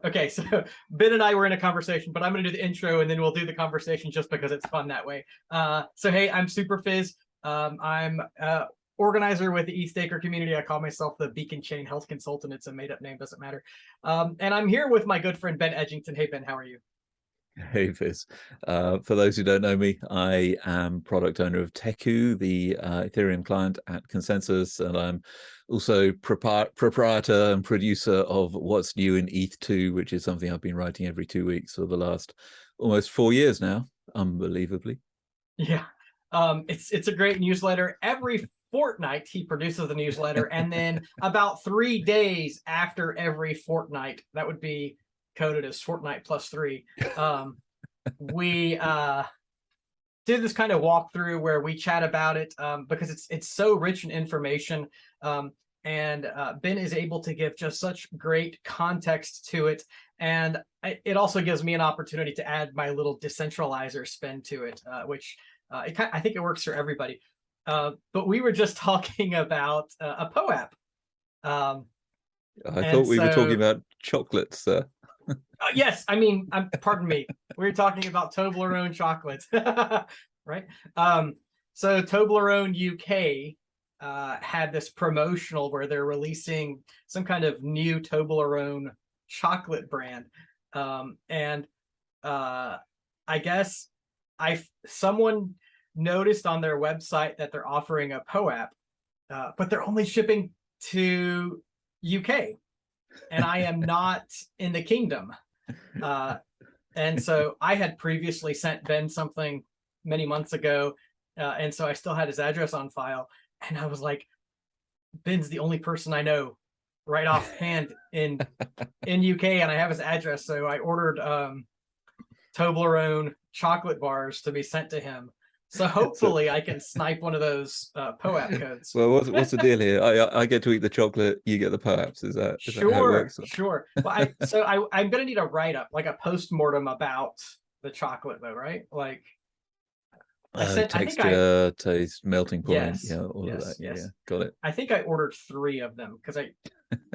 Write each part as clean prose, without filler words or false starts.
Okay, so Ben and I were in a conversation, but I'm going to do the intro and then we'll do the conversation just because it's fun that way. So hey, I'm superphiz. I'm organizer with the Eth2 community. I call myself the Beacon Chain Health Consultant. It's a made-up name, doesn't matter. And I'm here with my good friend Ben Edgington. Hey Ben, how are you? Hey Fizz. For those who don't know me, I am product owner of Eth2, the Ethereum client at Consensus, and I'm also proprietor and producer of What's New in Eth2, which is something I've been writing every 2 weeks for the last almost 4 years now, unbelievably. Yeah, it's a great newsletter. Every fortnight he produces the newsletter, and then about 3 days after every fortnight, that would be coded as fortnight plus 3. We did this kind of walkthrough where we chat about it because it's so rich in information, and Ben is able to give just such great context to it, and it also gives me an opportunity to add my little decentralizer spin to it, which I think it works for everybody. But we were just talking about a POAP. I And thought we were talking so, about chocolates. yes, I mean, pardon me. We were talking about Toblerone chocolate, right? So Toblerone UK had this promotional where they're releasing some kind of new Toblerone chocolate brand, and I guess someone noticed on their website that they're offering a POAP, but they're only shipping to UK, and I am not in the kingdom. And so I had previously sent Ben something many months ago, and so I still had his address on file. And I was like, Ben's the only person I know right offhand in UK, and I have his address. So I ordered Toblerone chocolate bars to be sent to him. So hopefully I can snipe one of those POAP codes. Well, what's the deal here? I get to eat the chocolate, you get the POAPs. Is that how it Sure, works? sure. Well, I'm gonna need a write-up, like a post-mortem about the chocolate though, right? Like I think Texture, taste, melting point, yes, yeah, all of that. yes, Yeah, yes. got it. I think I ordered 3 of them because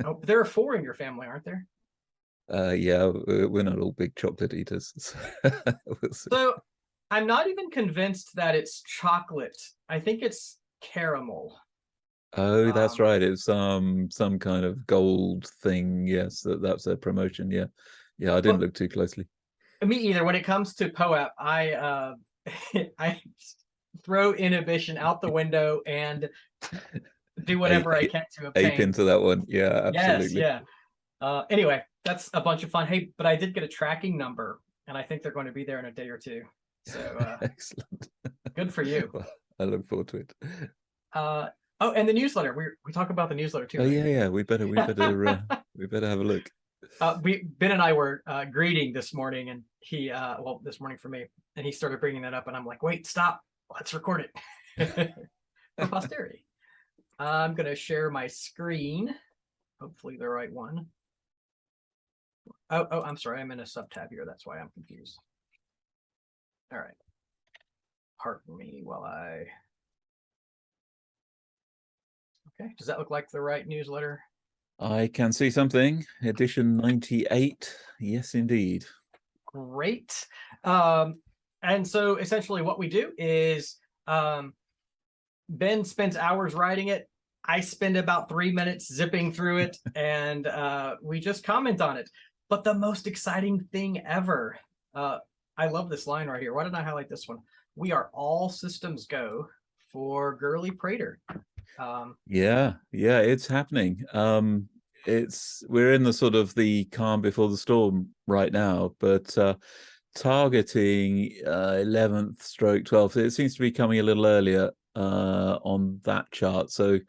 oh, there are 4 in your family, aren't there? Yeah, we're not all big chocolate eaters. So we'll see. So I'm not even convinced that it's chocolate. I think it's caramel. Oh, that's Um, right. It's some kind of gold thing. Yes, that's their promotion. Yeah, yeah. I didn't but look too closely. me either. When it comes to POAP, I throw inhibition out the window and do Ape, whatever I ape, can to ape obtain. into that one. Yeah, Yes, absolutely. yeah. Anyway, that's a bunch of fun. Hey, but I did get a tracking number, and I think they're going to be there in a day or two. So Excellent. good for you. Well, I look forward to it. Oh, and the newsletter. We talk about the newsletter too, Oh right? yeah, yeah. We better have a look. Ben and I were greeting this morning, and he well, this morning for me, and he started bringing that up, and I'm like, wait, stop, let's record it for posterity. I'm gonna share my screen, hopefully the right one. Oh, I'm sorry, I'm in a sub tab here. That's why I'm confused. All right, pardon me while I. Okay, does that look like the right newsletter? I can see something. Edition 98. Yes, indeed. Great. And so essentially what we do is Ben spends hours writing it. I spend about 3 minutes zipping through it, and we just comment on it. But the most exciting thing ever, I love this line right here. Why didn't I highlight this one? We are all systems go for Girly Prater. Yeah, yeah, it's happening. We're in the sort of the calm before the storm right now, but targeting 11th stroke 12th, it seems to be coming a little earlier on that chart. So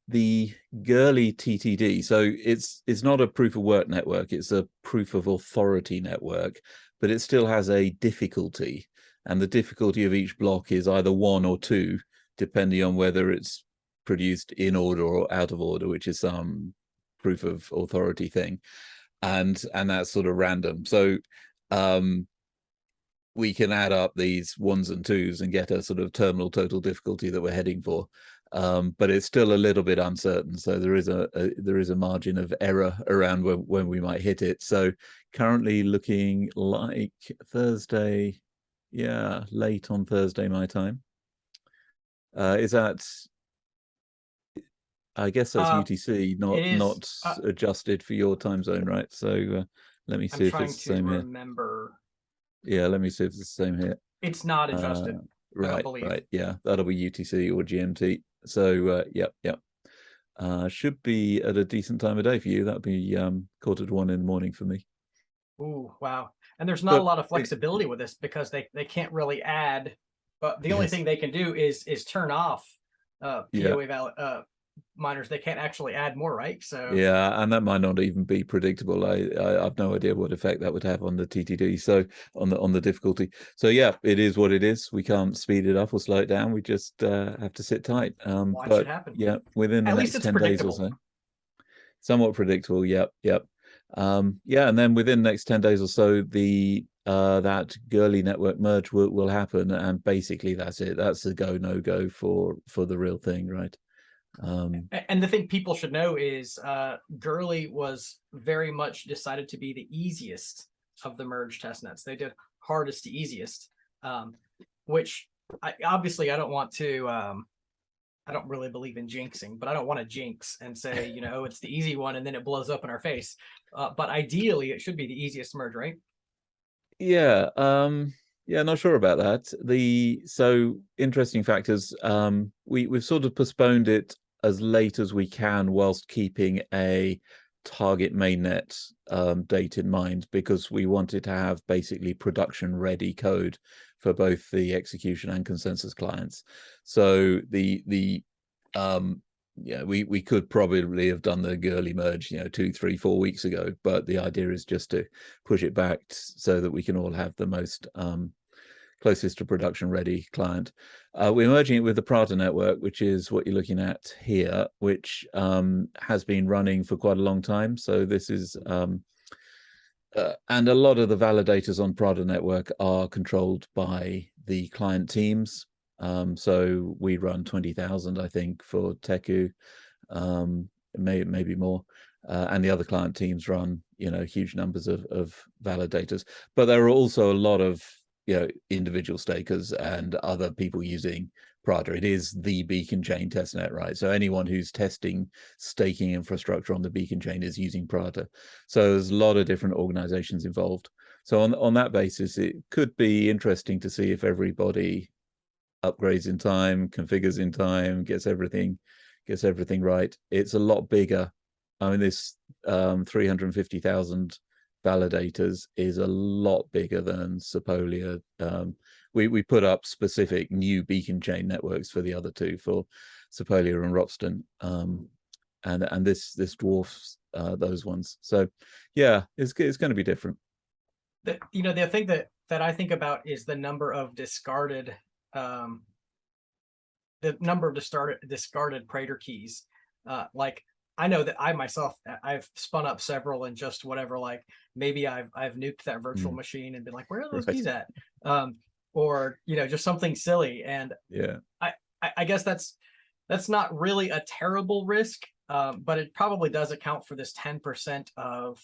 the girly TTD, so it's not a proof of work network, it's a proof of authority network, but it still has a difficulty, and the difficulty of each block is either 1 or 2, depending on whether it's produced in order or out of order, which is some proof of authority thing, and that's sort of random. So we can add up these 1s and 2s and get a sort of terminal total difficulty that we're heading for. but it's still a little bit uncertain. So there is a margin of error around when we might hit it. So currently looking like Thursday, yeah, late on Thursday my time. Is that? I guess that's UTC, not adjusted for your time zone, right? So let me see if it's the same here. Yeah, let me see if it's the same here. It's not adjusted. Right, right. Yeah, that'll be UTC or GMT. So yep. Should be at a decent time of day for you. That'd be 1:45 in the morning for me. Ooh, wow. And there's not a lot of flexibility with this because they can't really add, but the only thing they can do is turn off POA miners. They can't actually add more, right? So yeah, and that might not even be predictable. I've no idea what effect that would have on the TTD, so on the difficulty. So yeah, it is what it is. We can't speed it up or slow it down. We just have to sit tight. Watch it happen. Yeah, within the next 10 days or so. Somewhat predictable. Yep. Yeah, and then within the next 10 days or so, the that girly network merge will happen, and basically that's it. That's the go no go for the real thing, right? And the thing people should know is Gurley was very much decided to be the easiest of the merge testnets. They did hardest to easiest, which obviously I don't want to. I don't really believe in jinxing, but I don't want to jinx and say, oh, it's the easy one and then it blows up in our face. But ideally, it should be the easiest merge, right? Yeah. Yeah, not sure about that. So interesting factors. We've sort of postponed it as late as we can whilst keeping a target mainnet date in mind, because we wanted to have basically production ready code for both the execution and consensus clients. So yeah, we could probably have done the girly merge 2, 3, 4 weeks ago, but the idea is just to push it back so that we can all have the most closest to production ready client. We're merging it with the Prada network, which is what you're looking at here, which has been running for quite a long time. So this is and a lot of the validators on Prada network are controlled by the client teams. So we run 20,000, I think, for Teku, maybe more. And the other client teams run, huge numbers of validators. But there are also a lot of individual stakers and other people using Prada. It is the beacon chain testnet, right? So anyone who's testing staking infrastructure on the beacon chain is using Prada. So there's a lot of different organizations involved. So on that basis, it could be interesting to see if everybody upgrades in time, configures in time, gets everything right. It's a lot bigger. I mean, this 350,000 validators is a lot bigger than Sepolia. We put up specific new beacon chain networks for the other two, for Sepolia and Ropsten, and this dwarfs those ones. So yeah, it's going to be different. The thing that I think about is the number of discarded Praetor keys. Like, I know that I myself, I've spun up several and just whatever, like maybe I've nuked that virtual machine and been like, where are those keys at? Or just something silly. And yeah, I guess that's not really a terrible risk, but it probably does account for this 10% of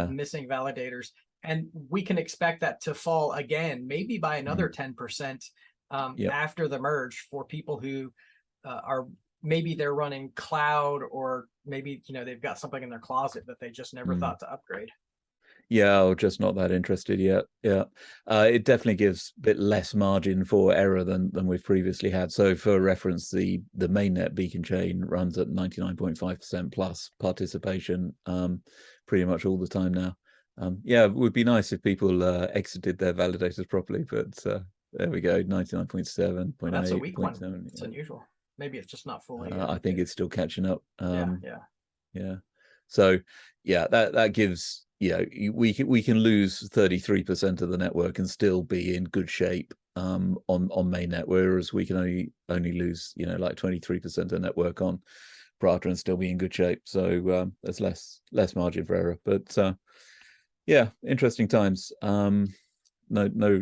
missing validators, and we can expect that to fall again, maybe by another 10% after the merge, for people who are, maybe they're running cloud, or maybe they've got something in their closet that they just never thought to upgrade. Yeah, or just not that interested yet. Yeah, it definitely gives a bit less margin for error than we've previously had. So for reference, the mainnet beacon chain runs at 99.5% plus participation pretty much all the time now. Yeah, it would be nice if people exited their validators properly, but there we go, 99.7, well, that's a weak one. It's unusual. Maybe it's just not fully. I think it's still catching up. Yeah. So yeah, that gives, we can lose 33% of the network and still be in good shape on mainnet, whereas we can only lose like 23% of the network on Prata and still be in good shape. So there's less margin for error. But yeah, interesting times. No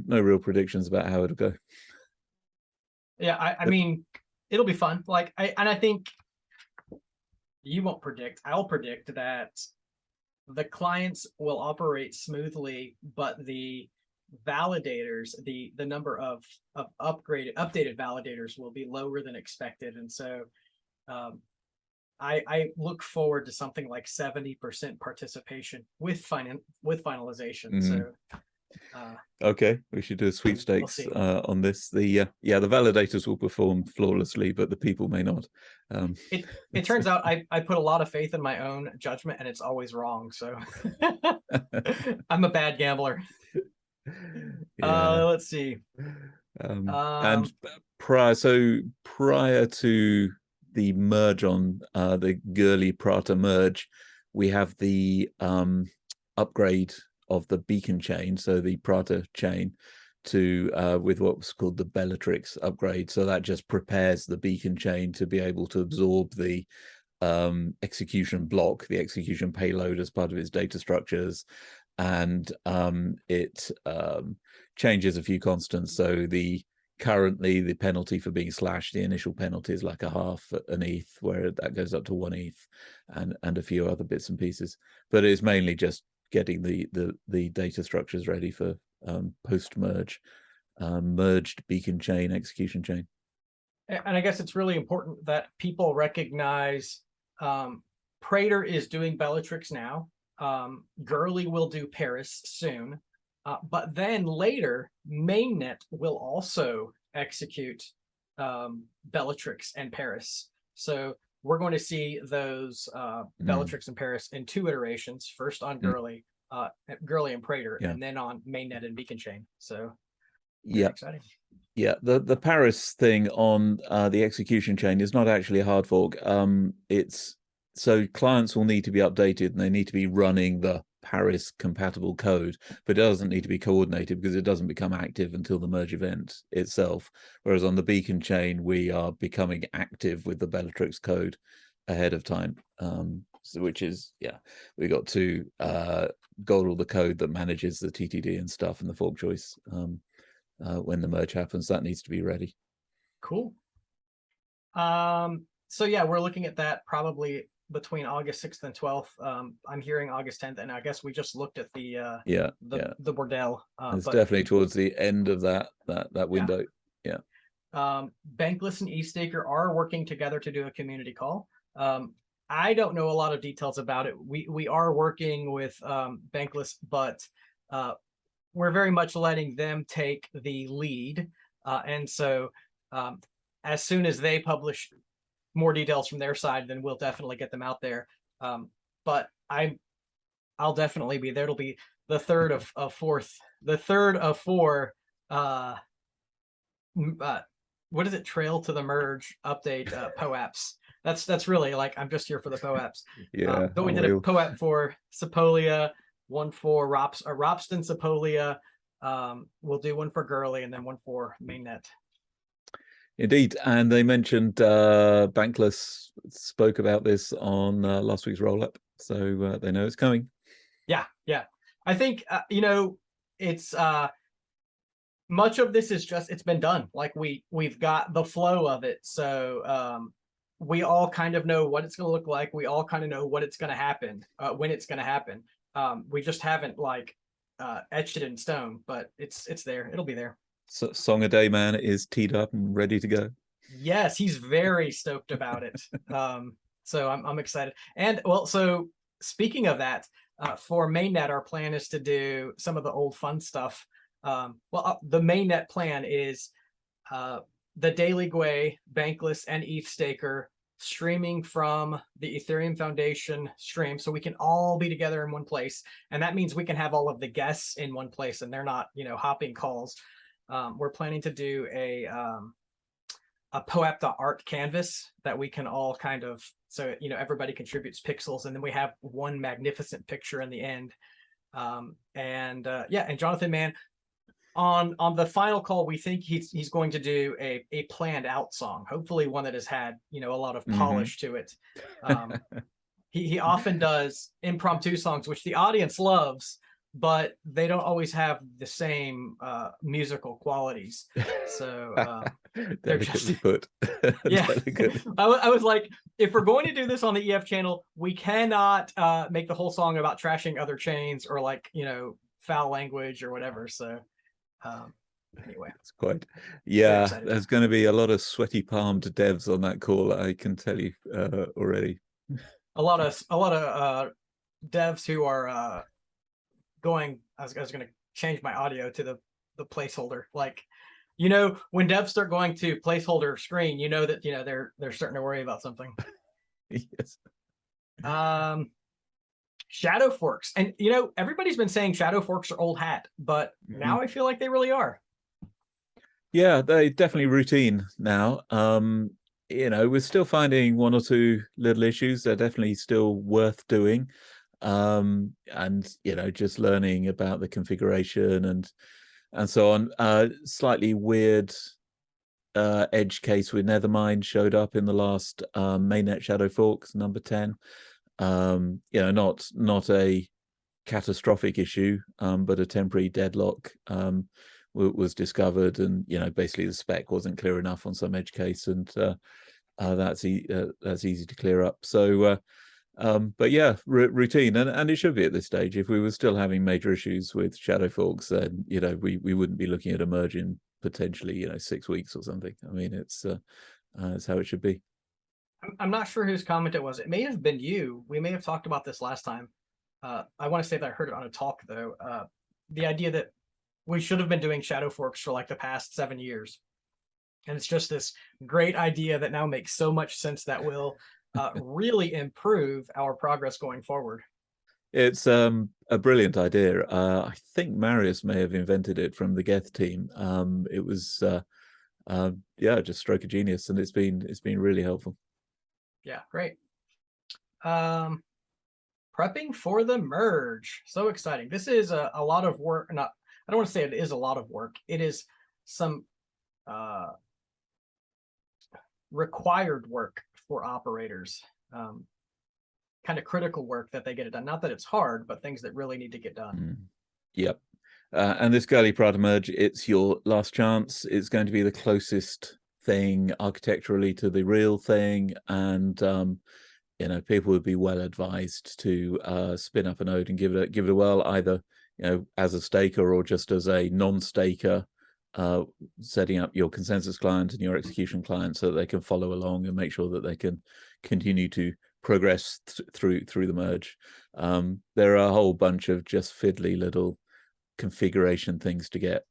real predictions about how it'll go. Yeah, I mean, it'll be fun. Like I think you won't predict. I'll predict that the clients will operate smoothly, but the validators, the number of updated validators will be lower than expected, and so I look forward to something like 70% participation with finalization. So okay, we should do a sweepstakes on this. The validators will perform flawlessly, but the people may not. It turns out I put a lot of faith in my own judgment, and it's always wrong. So I'm a bad gambler. Let's see. And prior to the merge on the Gurley Prata merge, we have the upgrade of the beacon chain, so the Prata chain, to with what's called the Bellatrix upgrade. So that just prepares the beacon chain to be able to absorb the execution block, the execution payload as part of its data structures, and it changes a few constants. So currently the penalty for being slashed, the initial penalty is like a half an ETH, where that goes up to 1 ETH, and a few other bits and pieces. But it's mainly just getting the data structures ready for post-merge merged beacon chain, execution chain. And I guess it's really important that people recognize Praetor is doing Bellatrix now. Gurley will do Paris soon. But then later, Mainnet will also execute Bellatrix and Paris. So we're going to see those Bellatrix and Paris in 2 iterations, first on Gurley and Praetor, and then on Mainnet and Beacon Chain. So exciting. Yeah, the Paris thing on the execution chain is not actually a hard fork. So clients will need to be updated, and they need to be running the Paris compatible code, but it doesn't need to be coordinated because it doesn't become active until the merge event itself. Whereas on the beacon chain, we are becoming active with the Bellatrix code ahead of time. Which is, we got to Godel the code that manages the TTD and stuff, and the fork choice when the merge happens. That needs to be ready. Cool. So yeah, we're looking at that probably between August 6th and 12th. I'm hearing August 10th, and I guess we just looked at the bordel. It's definitely towards the end of that window. Bankless and eStaker are working together to do a community call. I don't know a lot of details about it. We are working with Bankless, but we're very much letting them take the lead. And so as soon as they publish more details from their side, then we'll definitely get them out there. But I'll definitely be there. It'll be the third of 4 what is it, trail to the merge update POAPs. That's really like, I'm just here for the POAPs. But we did a POAP for Sepolia, one for Ropsten Sepolia. We'll do one for Gurley, and then one for Mainnet. Indeed, and they mentioned Bankless spoke about this on last week's roll-up, so they know it's coming. Yeah. I think it's much of this is just, it's been done. Like we've got the flow of it, so we all kind of know what it's going to look like. We all kind of know what it's going to happen, when it's going to happen. We just haven't etched it in stone, but it's there. It'll be there. So Song a Day Man is teed up and ready to go. Yes, he's very stoked about it. So I'm excited. And well, so speaking of that, for Mainnet, our plan is to do some of the old fun stuff. The Mainnet plan is the Daily Gwei, Bankless, and ETHstaker streaming from the Ethereum Foundation stream, so we can all be together in one place. And that means we can have all of the guests in one place, and they're not, hopping calls. We're planning to do a POAP.art canvas that we can all kind of, so everybody contributes pixels, and then we have one magnificent picture in the end. And Jonathan, man, on the final call, we think he's going to do a planned out song, hopefully one that has had a lot of polish to it. He often does impromptu songs, which the audience loves, but they don't always have the same musical qualities. So they're just Delicately put. yeah. Delicately. I was like, if we're going to do this on the EF channel, we cannot make the whole song about trashing other chains or like, you know, foul language or whatever. So anyway, it's quite, yeah, there's going to be a lot of sweaty palmed devs on that call, I can tell you already. a lot of devs who are going, I was going to change my audio to the placeholder. Like, you know, when devs start going to placeholder screen, you know that, you know, they're starting to worry about something. Yes. Shadow forks. And, you know, everybody's been saying shadow forks are old hat, but now I feel like they really are. Yeah, they definitely routine now. You know, we're still finding one or two little issues. They're definitely still worth doing. And, you know, just learning about the configuration and so on. Slightly weird edge case with Nethermind showed up in the last mainnet shadow forks, number 10. You know, not a catastrophic issue, but a temporary deadlock was discovered, and you know, basically the spec wasn't clear enough on some edge case, and that's easy to clear up. So but yeah, routine, and it should be at this stage. If we were still having major issues with shadow forks, then you know, we wouldn't be looking at a merge in potentially, you know, 6 weeks or something. I mean, it's how it should be. I'm not sure whose comment it was. It may have been you. We may have talked about this last time. I want to say that I heard it on a talk though. The idea that we should have been doing shadow forks for like the past 7 years. And it's just this great idea that now makes so much sense that will really improve our progress going forward. It's a brilliant idea. I think Marius may have invented it from the Geth team. It was yeah, just stroke of genius, and it's been really helpful. Yeah, great. Prepping for the merge. So exciting. This is a lot of work. Not, I don't want to say it is a lot of work. It is some required work for operators. Kind of critical work that they get it done. Not that it's hard, but things that really need to get done. Yep. And this Girly Prada merge, it's your last chance. It's going to be the closest thing architecturally to the real thing, and you know, people would be well advised to spin up a node and give it a whirl, either, you know, as a staker or just as a non-staker, setting up your consensus client and your execution client so that they can follow along and make sure that they can continue to progress through the merge. There are a whole bunch of just fiddly little configuration things to get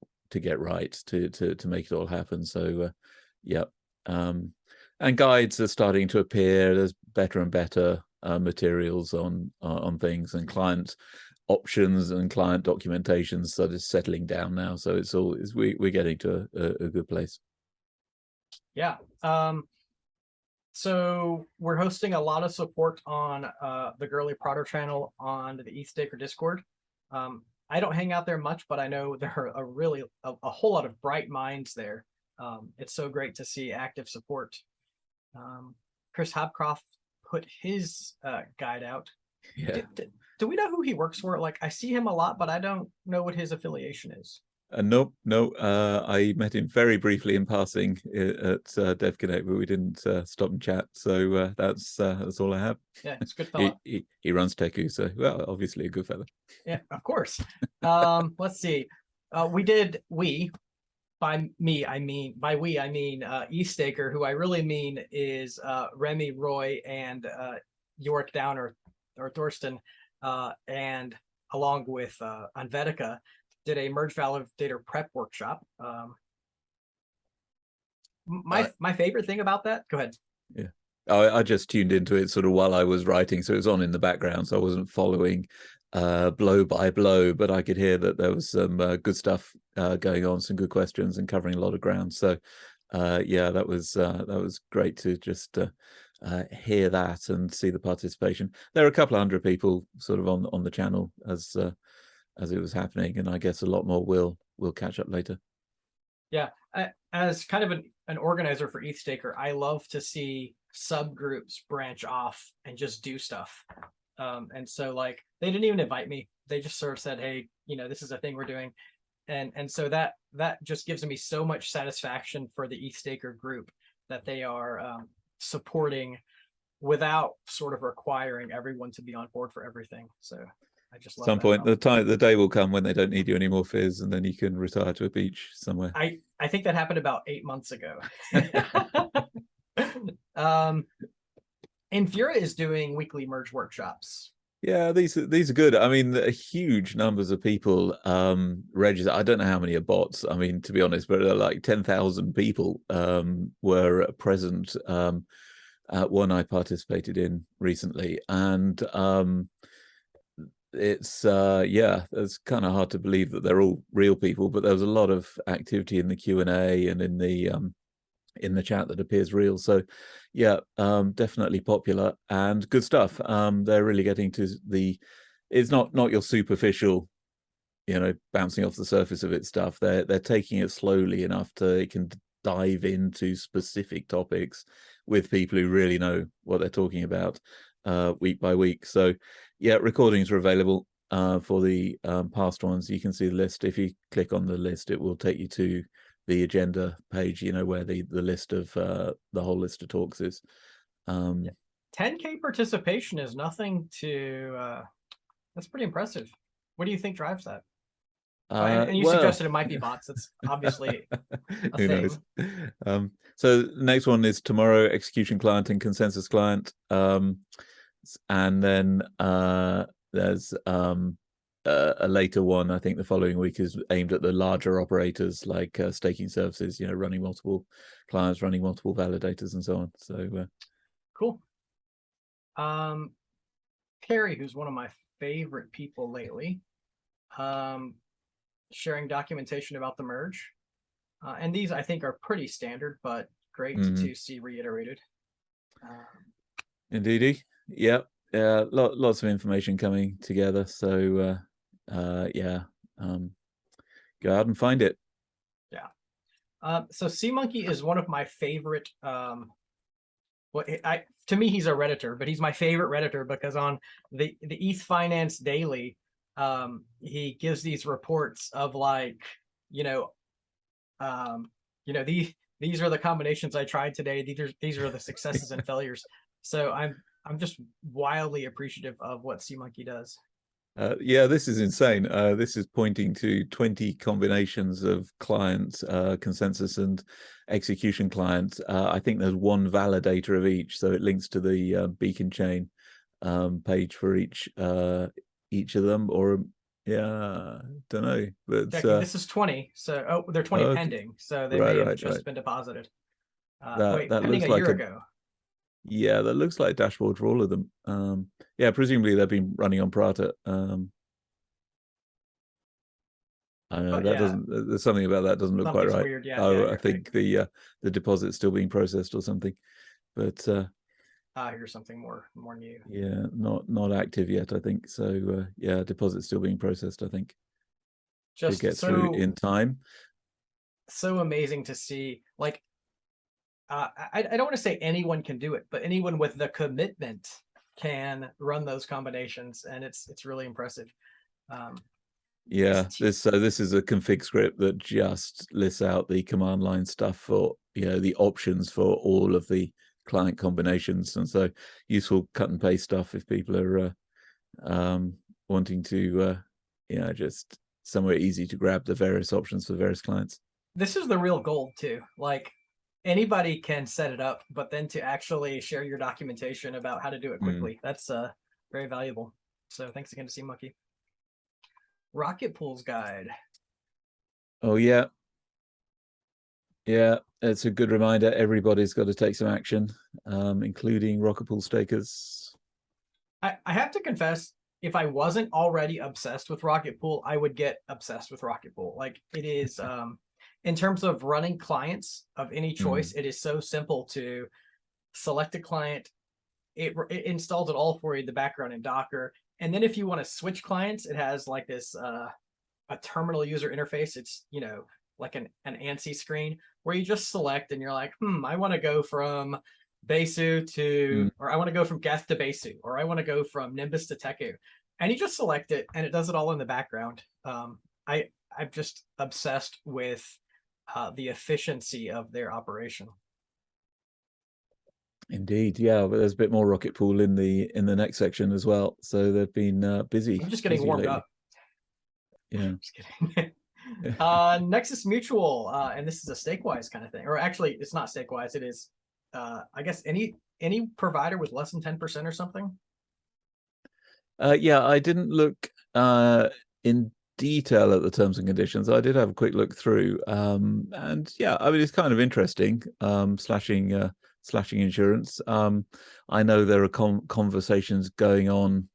right to make it all happen. So yeah. And guides are starting to appear. There's better and better materials on things, and client options and client documentation sort of settling down now. So we're getting to a good place. Yeah. So we're hosting a lot of support on the Girly Prada channel on the ETHstaker Discord. I don't hang out there much, but I know there are a whole lot of bright minds there. It's so great to see active support. Chris Hopcroft put his guide out. Yeah. Do we know who he works for? Like, I see him a lot, but I don't know what his affiliation is. No. I met him very briefly in passing at DevConnect, but we didn't stop and chat. So that's all I have. Yeah, it's a good fella. He runs Teku, so well, obviously a good fella. Yeah, of course. Let's see. By we, I mean ETHstaker, who I really mean is Remy, Roy, and York Down or Thorsten, and along with Anvetica, did a merge validator prep workshop. My favorite thing about that, go ahead. Yeah. I just tuned into it sort of while I was writing, so it was on in the background, so I wasn't following blow by blow, but I could hear that there was some good stuff going on, some good questions, and covering a lot of ground. So yeah, that was great to just hear that and see the participation. There are a couple of hundred people sort of on the channel as it was happening, and I guess a lot more will catch up later. Yeah, as kind of an organizer for ETHstaker, I love to see subgroups branch off and just do stuff. And so like they didn't even invite me. They just sort of said, hey, this is a thing we're doing. And so that just gives me so much satisfaction for the ETH Staker group that they are supporting without sort of requiring everyone to be on board for everything. So I just love Some point the day will come when they don't need you anymore, Fizz, and then you can retire to a beach somewhere. I think that happened about 8 months ago. Infura is doing weekly merge workshops. Yeah, these are good. I mean, huge numbers of people register. I don't know how many are bots. I mean, to be honest, but like 10,000 people were present at one I participated in recently, and it's it's kind of hard to believe that they're all real people, but there was a lot of activity in the Q&A and in the chat that appears real. So yeah, definitely popular and good stuff. They're really getting to it's not your superficial, bouncing off the surface of it stuff. They're taking it slowly enough to it can dive into specific topics with people who really know what they're talking about week by week. So yeah, recordings are available for the past ones. You can see the list. If you click on the list, it will take you to the agenda page, where the list of the whole list of talks is. 10K participation is nothing to that's pretty impressive. What do you think drives that? And you suggested it might be bots. It's obviously a who thing. knows. So the next one is tomorrow, execution client and consensus client, and then there's a later one. I think the following week is aimed at the larger operators like staking services, running multiple clients, running multiple validators, and so on. So cool. Perry, who's one of my favorite people lately, sharing documentation about the merge, and these I think are pretty standard, but great to see reiterated. Indeedy, yeah, lots of information coming together. So go out and find it. So SeaMonkey is one of my favorite. To me, he's a Redditor, but he's my favorite Redditor because on the ETH Finance Daily, he gives these reports of like, these are the combinations I tried today. These are the successes and failures. So I'm just wildly appreciative of what SeaMonkey does. Yeah, this is insane. This is pointing to 20 combinations of clients, consensus and execution clients. I think there's one validator of each, so it links to the beacon chain page for each of them. Or don't know. But this is 20. So they're 20 pending. So they may have just been deposited. That pending looks like a year ago. Yeah, that looks like a dashboard for all of them. Yeah, presumably they've been running on Prata. I know that doesn't. There's something about that doesn't look quite right. Weird. I think the deposit's still being processed or something. But here's something more new. Yeah, not active yet, I think. So yeah, deposit's still being processed, I think. Just to get through in time. So amazing to see. Like, I don't want to say anyone can do it, but anyone with the commitment can run those combinations, and it's really impressive. Yeah, this is a config script that just lists out the command line stuff for the options for all of the client combinations, and so useful cut and paste stuff if people are wanting to just somewhere easy to grab the various options for various clients. This is the real goal too. Like, anybody can set it up, but then to actually share your documentation about how to do it quickly, that's very valuable. So thanks again to SeaMonkey. Rocket Pool's guide. Oh yeah, it's a good reminder. Everybody's got to take some action, including Rocket Pool stakers. I have to confess, if I wasn't already obsessed with Rocket Pool, I would get obsessed with Rocket Pool. Like, it is in terms of running clients of any choice, it is so simple to select a client. It installs it all for you in the background in Docker. And then if you want to switch clients, it has like this a terminal user interface. It's like an ANSI screen where you just select and you're like, I want to go from Besu to, Mm. or I want to go from Geth to Besu, or I want to go from Nimbus to Teku, and you just select it, and it does it all in the background. I'm just obsessed with the efficiency of their operation. Indeed, yeah, but there's a bit more rocket pool in the next section as well. So they've been busy. I'm just getting busy warmed lately. up. Yeah. Just kidding. Nexus Mutual, and this is a stakewise kind of thing, or actually, it's not stakewise. It is, I guess, any provider with less than 10% or something. Yeah, I didn't look in detail at the terms and conditions. I did have a quick look through, and yeah, I mean it's kind of interesting. Slashing insurance. I know there are conversations going on,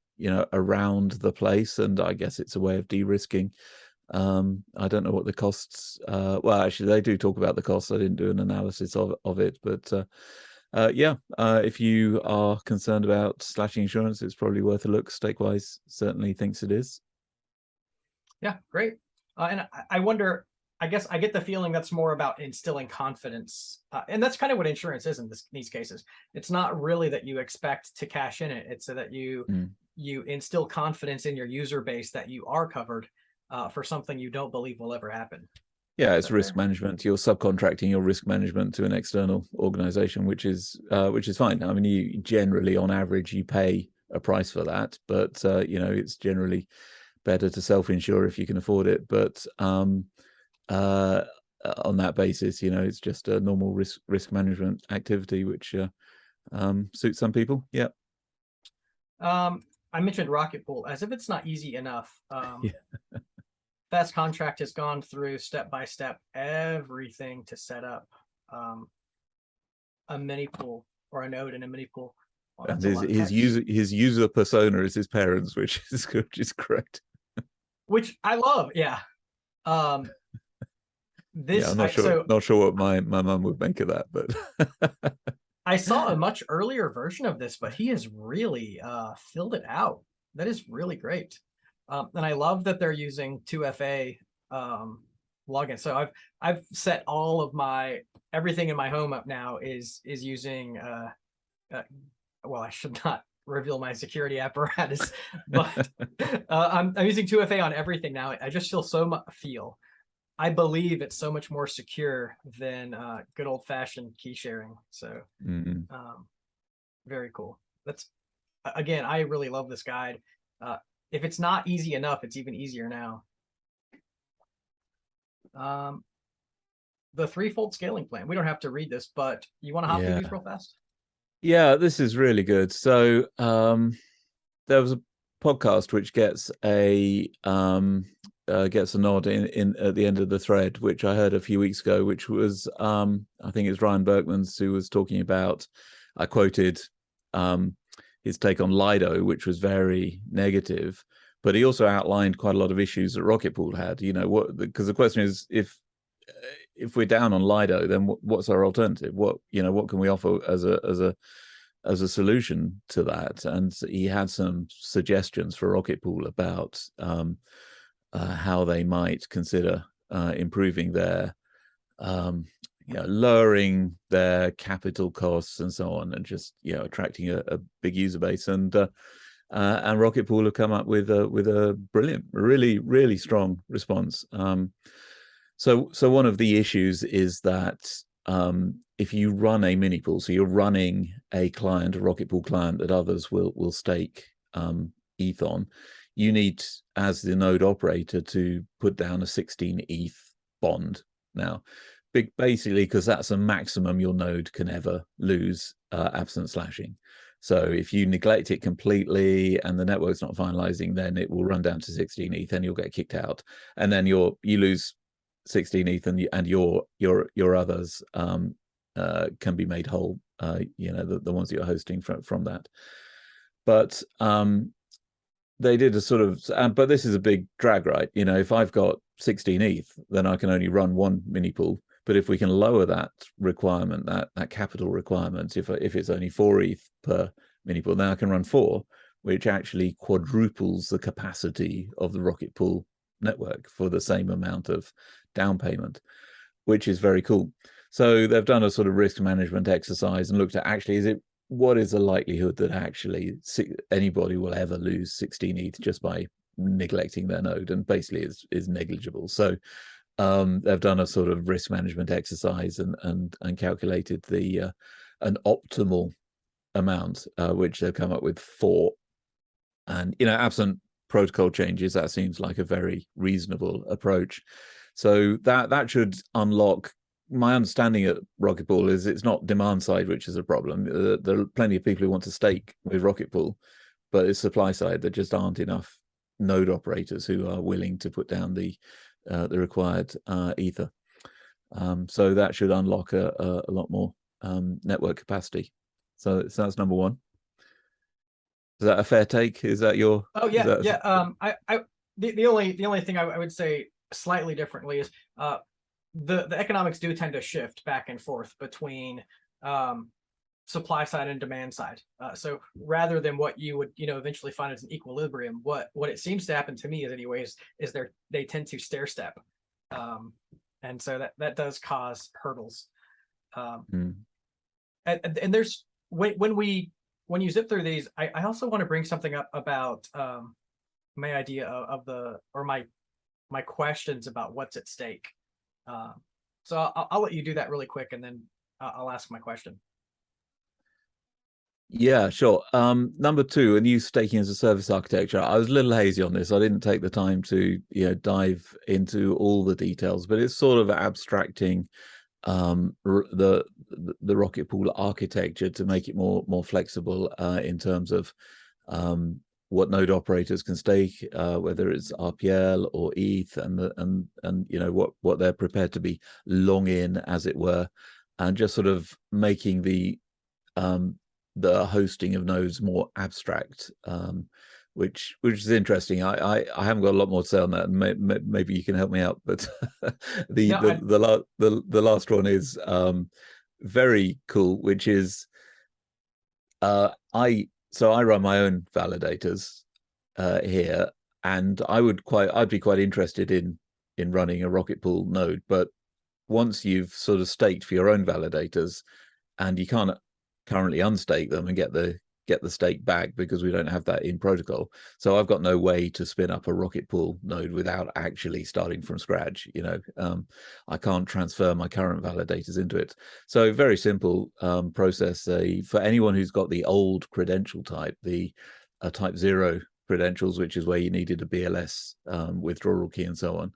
around the place, and I guess it's a way of de-risking. I don't know what the costs. Well, actually, they do talk about the costs. I didn't do an analysis of it, but yeah, if you are concerned about slashing insurance, it's probably worth a look. Stakewise certainly thinks it is. Yeah, great. And I wonder, I guess I get the feeling that's more about instilling confidence. And that's kind of what insurance is in these cases. It's not really that you expect to cash in it. It's so that you instill confidence in your user base that you are covered for something you don't believe will ever happen. Yeah, it's risk management. You're subcontracting your risk management to an external organization, which is fine. I mean, you generally, on average, you pay a price for that, but it's generally better to self-insure if you can afford it. But on that basis, it's just a normal risk management activity, which suits some people. Yeah. I mentioned Rocket Pool as if it's not easy enough. Yeah. Fast Contract has gone through step by step everything to set up a mini pool or a node in a mini pool. Well, and his user persona is his parents, which is correct. Which I love. Yeah. This yeah, I'm not sure what my mum would make of that, but I saw a much earlier version of this, but he has really filled it out. That is really great. And I love that they're using 2FA login. So I've set all of everything in my home up now is using well, I should not reveal my security apparatus, but I'm using 2FA on everything now. I just I believe it's so much more secure than good old fashioned key sharing. So very cool. That's, again, I really love this guide. If it's not easy enough, it's even easier now. The threefold scaling plan. We don't have to read this, but you want to hop through these real fast? Yeah, this is really good. So there was a podcast which gets a nod in at the end of the thread, which I heard a few weeks ago, which was I think it's Ryan Berkman's, who was talking about, I quoted his take on Lido, which was very negative, but he also outlined quite a lot of issues that Rocket Pool had. Because the question is, if we're down on Lido, then what's our alternative? What can we offer as a solution to that? And he had some suggestions for Rocket Pool about how they might consider improving their lowering their capital costs and so on, and just attracting a big user base. And Rocket Pool have come up with a brilliant, really, really strong response. So one of the issues is that if you run a mini pool, so you're running a Rocket Pool client that others will stake ETH on, you need, as the node operator, to put down a 16 ETH bond. Now, basically, because that's a maximum your node can ever lose absent slashing. So if you neglect it completely and the network's not finalizing, then it will run down to 16 ETH and you'll get kicked out. And then you lose 16 ETH and your others can be made whole, the ones that you're hosting from that. But they did a sort of, but this is a big drag, right? If I've got 16 ETH, then I can only run one mini pool. But if we can lower that requirement, that capital requirement, if it's only 4 ETH per mini pool, then I can run 4, which actually quadruples the capacity of the Rocket Pool network for the same amount of down payment, which is very cool. So they've done a sort of risk management exercise and looked at actually, what is the likelihood that actually anybody will ever lose 16 ETH just by neglecting their node, and basically is negligible. So they've done a sort of risk management exercise and calculated the an optimal amount, which they've come up with 4. And absent protocol changes, that seems like a very reasonable approach. So that should unlock. My understanding at Rocket Pool is it's not demand side which is a problem. There are plenty of people who want to stake with Rocket Pool, but it's supply side. There just aren't enough node operators who are willing to put down the required ether. So that should unlock a lot more network capacity. So that's number 1. Is that a fair take? Is that your? Oh yeah, yeah. The only thing I would say slightly differently is the economics do tend to shift back and forth between supply side and demand side. So rather than what you would eventually find as an equilibrium, what it seems to happen to me is anyways is they tend to stair step, and so that does cause hurdles. And there's when you zip through these, I also want to bring something up about my idea of my questions about what's at stake. So I'll let you do that really quick, and then I'll ask my question. Yeah, sure. Number 2, a new staking as a service architecture. I was a little hazy on this. I didn't take the time to dive into all the details, but it's sort of abstracting the Rocket Pool architecture to make it more flexible in terms of what node operators can stake, whether it's RPL or ETH, and what they're prepared to be long in, as it were, and just sort of making the hosting of nodes more abstract, which is interesting. I haven't got a lot more to say on that, and maybe you can help me out. But the last one is very cool, which is I run my own validators here, and I'd be quite interested in running a Rocket Pool node. But once you've sort of staked for your own validators, and you can't currently unstake them and get the stake back because we don't have that in protocol. So I've got no way to spin up a Rocket Pool node without actually starting from scratch. I can't transfer my current validators into it. So very simple process. For anyone who's got the old credential type, the type 0 credentials, which is where you needed a BLS withdrawal key and so on,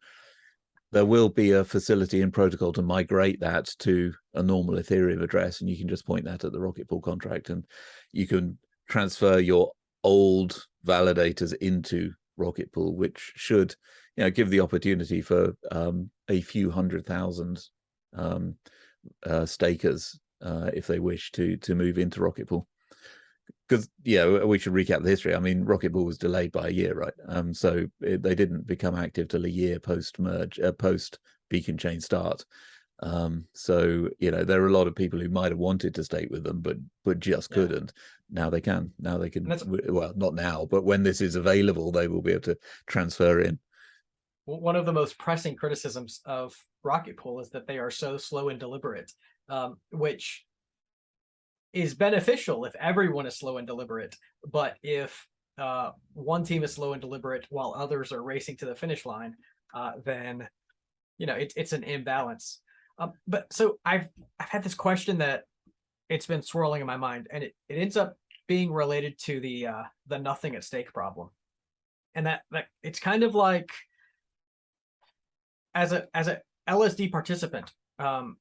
there will be a facility in protocol to migrate that to a normal Ethereum address, and you can just point that at the Rocket Pool contract, and you can transfer your old validators into Rocket Pool, which should give the opportunity for a few 100,000 stakers if they wish to move into Rocket Pool. Because we should recap the history. I mean, Rocket Pool was delayed by a year, right? So they didn't become active till a year post Beacon Chain start. So there are a lot of people who might have wanted to stake with them, but just couldn't. Now they can. Now they can. Well, not now, but when this is available, they will be able to transfer in. One of the most pressing criticisms of Rocket Pool is that they are so slow and deliberate, which is beneficial if everyone is slow and deliberate. But if one team is slow and deliberate while others are racing to the finish line, then it's an imbalance. But so I've had this question that it's been swirling in my mind, and it ends up being related to the nothing at stake problem, and that it's kind of like as a LSD participant, and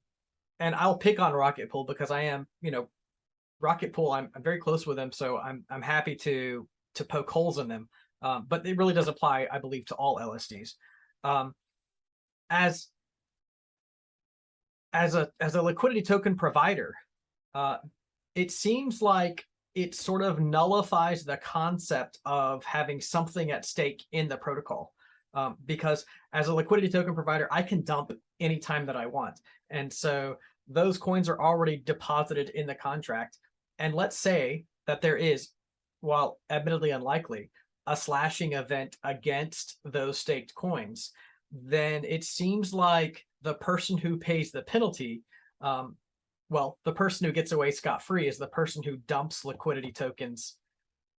I'll pick on Rocket Pool because I am Rocket Pool, I'm very close with them, so I'm happy to poke holes in them. But it really does apply, I believe, to all LSDs. As a liquidity token provider, it seems like it sort of nullifies the concept of having something at stake in the protocol. Because as a liquidity token provider, I can dump anytime that I want. And so those coins are already deposited in the contract. And let's say that there is, while admittedly unlikely, a slashing event against those staked coins, then it seems like the person who pays the penalty Well, the person who gets away scot-free is the person who dumps liquidity tokens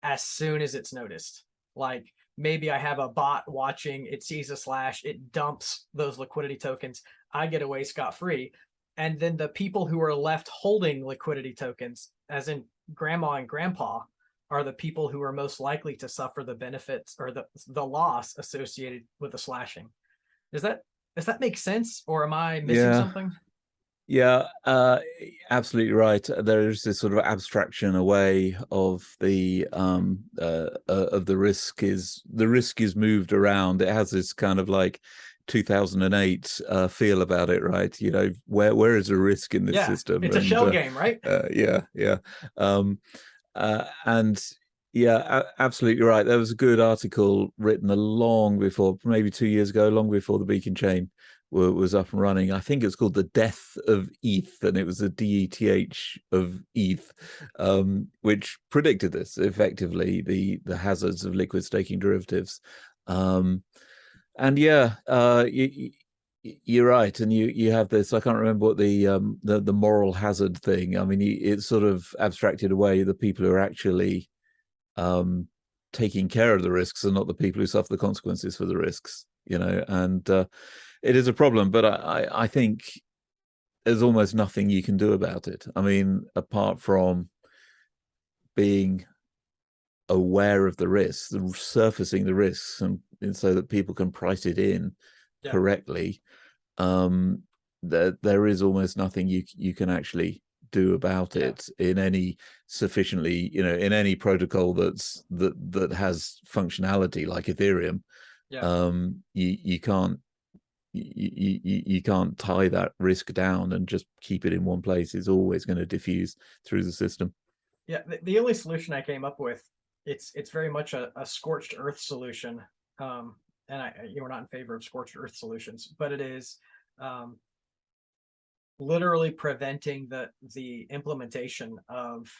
as soon as it's noticed. Like maybe I have a bot watching, it sees a slash, it dumps those liquidity tokens, I get away scot-free. And then the people who are left holding liquidity tokens, as in grandma and grandpa, are the people who are most likely to suffer the benefits or the loss associated with the slashing. Does that make sense, or am I missing something? Yeah, absolutely right. There is this sort of abstraction away of the risk is moved around. It has this kind of like 2008 feel about it, right? You know, where is the risk in this system? It's a shell game, right? Yeah. And yeah, absolutely right. There was a good article written long before, maybe 2 years ago, long before the beacon chain was up and running. I think it's called The Death of ETH, and it was the DETH of ETH, which predicted this effectively, the hazards of liquid staking derivatives. And yeah, you're right, and you have this. I can't remember what the moral hazard thing. I mean, it's sort of abstracted away. The people who are actually taking care of the risks are not the people who suffer the consequences for the risks. You know, and it is a problem, but I think there's almost nothing you can do about it. I mean, apart from being aware of the risks, surfacing the risks, and so that people can price it in correctly. There is almost nothing you can actually do about it in any sufficiently, you know, in any protocol that has functionality like Ethereum. You can't tie that risk down and just keep it in one place. It's always going to diffuse through the system. Yeah, the only solution I came up with, it's very much a scorched earth solution. And we're not in favor of scorched earth solutions, but it is literally preventing the implementation of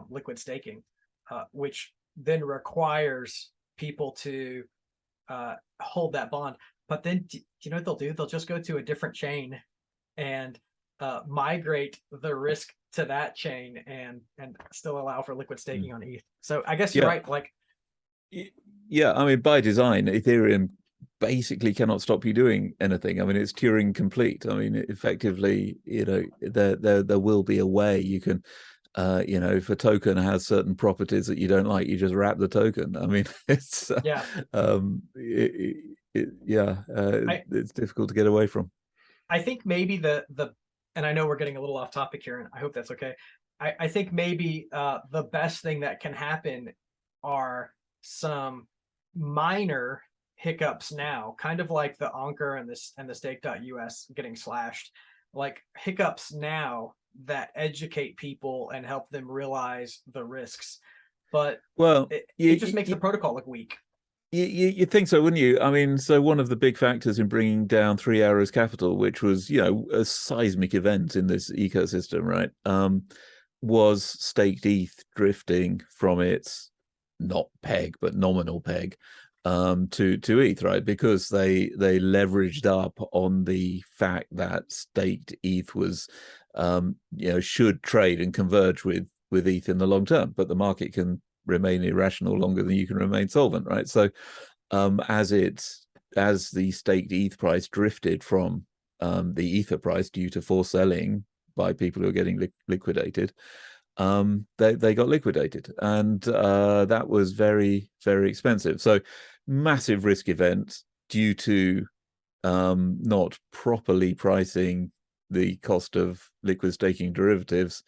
liquid staking, which then requires people to hold that bond. But then, do you know what they'll do? They'll just go to a different chain and migrate the risk to that chain and still allow for liquid staking on ETH. So I guess you're right. Like, yeah, I mean, by design, Ethereum basically cannot stop you doing anything. I mean, it's Turing complete. I mean, effectively, you know, there will be a way you can, you know, if a token has certain properties that you don't like, you just wrap the token. I mean, it's it's difficult to get away from. I think maybe and I know we're getting a little off topic here, and I hope that's okay. I think maybe the best thing that can happen are some minor hiccups now, kind of like the Anchor and the stake.us getting slashed, like hiccups now that educate people and help them realize the risks. But it just makes the protocol look weak. You think so, wouldn't you? I mean, so one of the big factors in bringing down 3 Arrows Capital, which was, you know, a seismic event in this ecosystem, right, was staked ETH drifting from its not peg but nominal peg to ETH, right? Because they leveraged up on the fact that staked ETH was, you know, should trade and converge with ETH in the long term, but the market can remain irrational longer than you can remain solvent, right? So as the staked ETH price drifted from the Ether price due to forced selling by people who are getting liquidated, they got liquidated, and that was very, very expensive. So massive risk event due to not properly pricing the cost of liquid staking derivatives.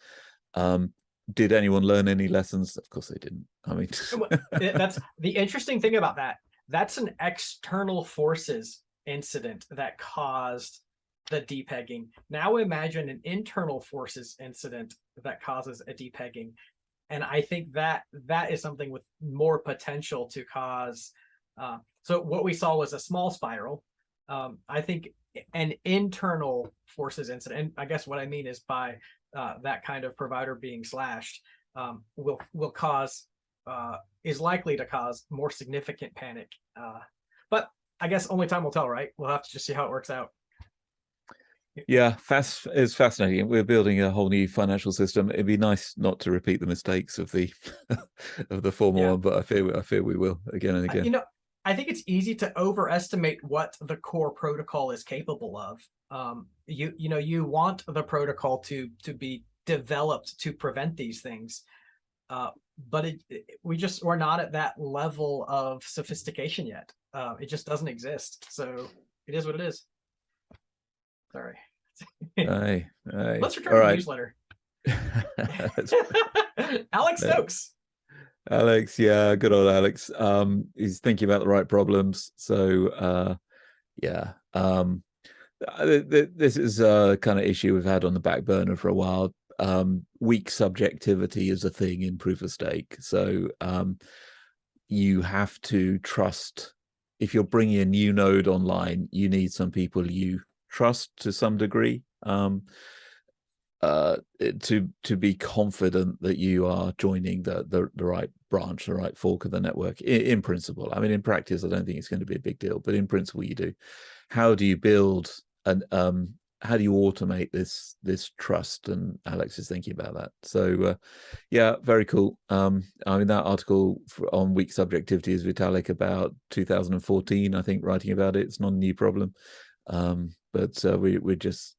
Did anyone learn any lessons? Of course they didn't. I mean, that's the interesting thing about that. That's an external forces incident that caused the depegging. Now imagine an internal forces incident that causes a depegging. And I think that is something with more potential to cause. So what we saw was a small spiral. I think an internal forces incident, and I guess what I mean is by that kind of provider being slashed, will cause, is likely to cause more significant panic. But I guess only time will tell, right? We'll have to just see how it works out. Yeah, it's fascinating. We're building a whole new financial system. It'd be nice not to repeat the mistakes of the of the former Yeah. one, but I fear we will again and again. I think it's easy to overestimate what the core protocol is capable of. You want the protocol to be developed to prevent these things, but we're not at that level of sophistication yet. It just doesn't exist. So it is what it is. Sorry. Aye. Let's return All to the right. newsletter. Alex Stokes. Alex, yeah, good old Alex. He's thinking about the right problems. So yeah. This is a kind of issue we've had on the back burner for a while. Weak subjectivity is a thing in proof of stake. So you have to trust. If you're bringing a new node online, you need some people you trust to some degree. To be confident that you are joining the right branch, the right fork of the network. In principle, I mean, in practice, I don't think it's going to be a big deal, but in principle, you do. How do you build and how do you automate this trust? And Alex is thinking about that. So yeah, very cool. I mean, that article on weak subjectivity is Vitalik about 2014, I think, writing about it. It's not a new problem, but we're just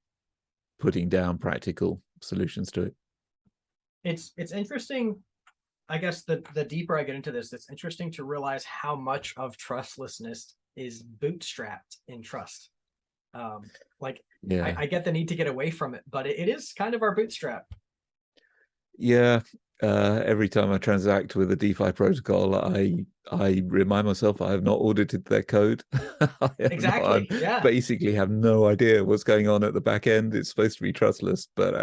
putting down practical solutions to it. It's interesting. I guess the deeper I get into this, it's interesting to realize how much of trustlessness is bootstrapped in trust. I get the need to get away from it, but it is kind of our bootstrap. Yeah. Every time I transact with a DeFi protocol, I remind myself I have not audited their code. Exactly. Yeah. Basically have no idea what's going on at the back end. It's supposed to be trustless, but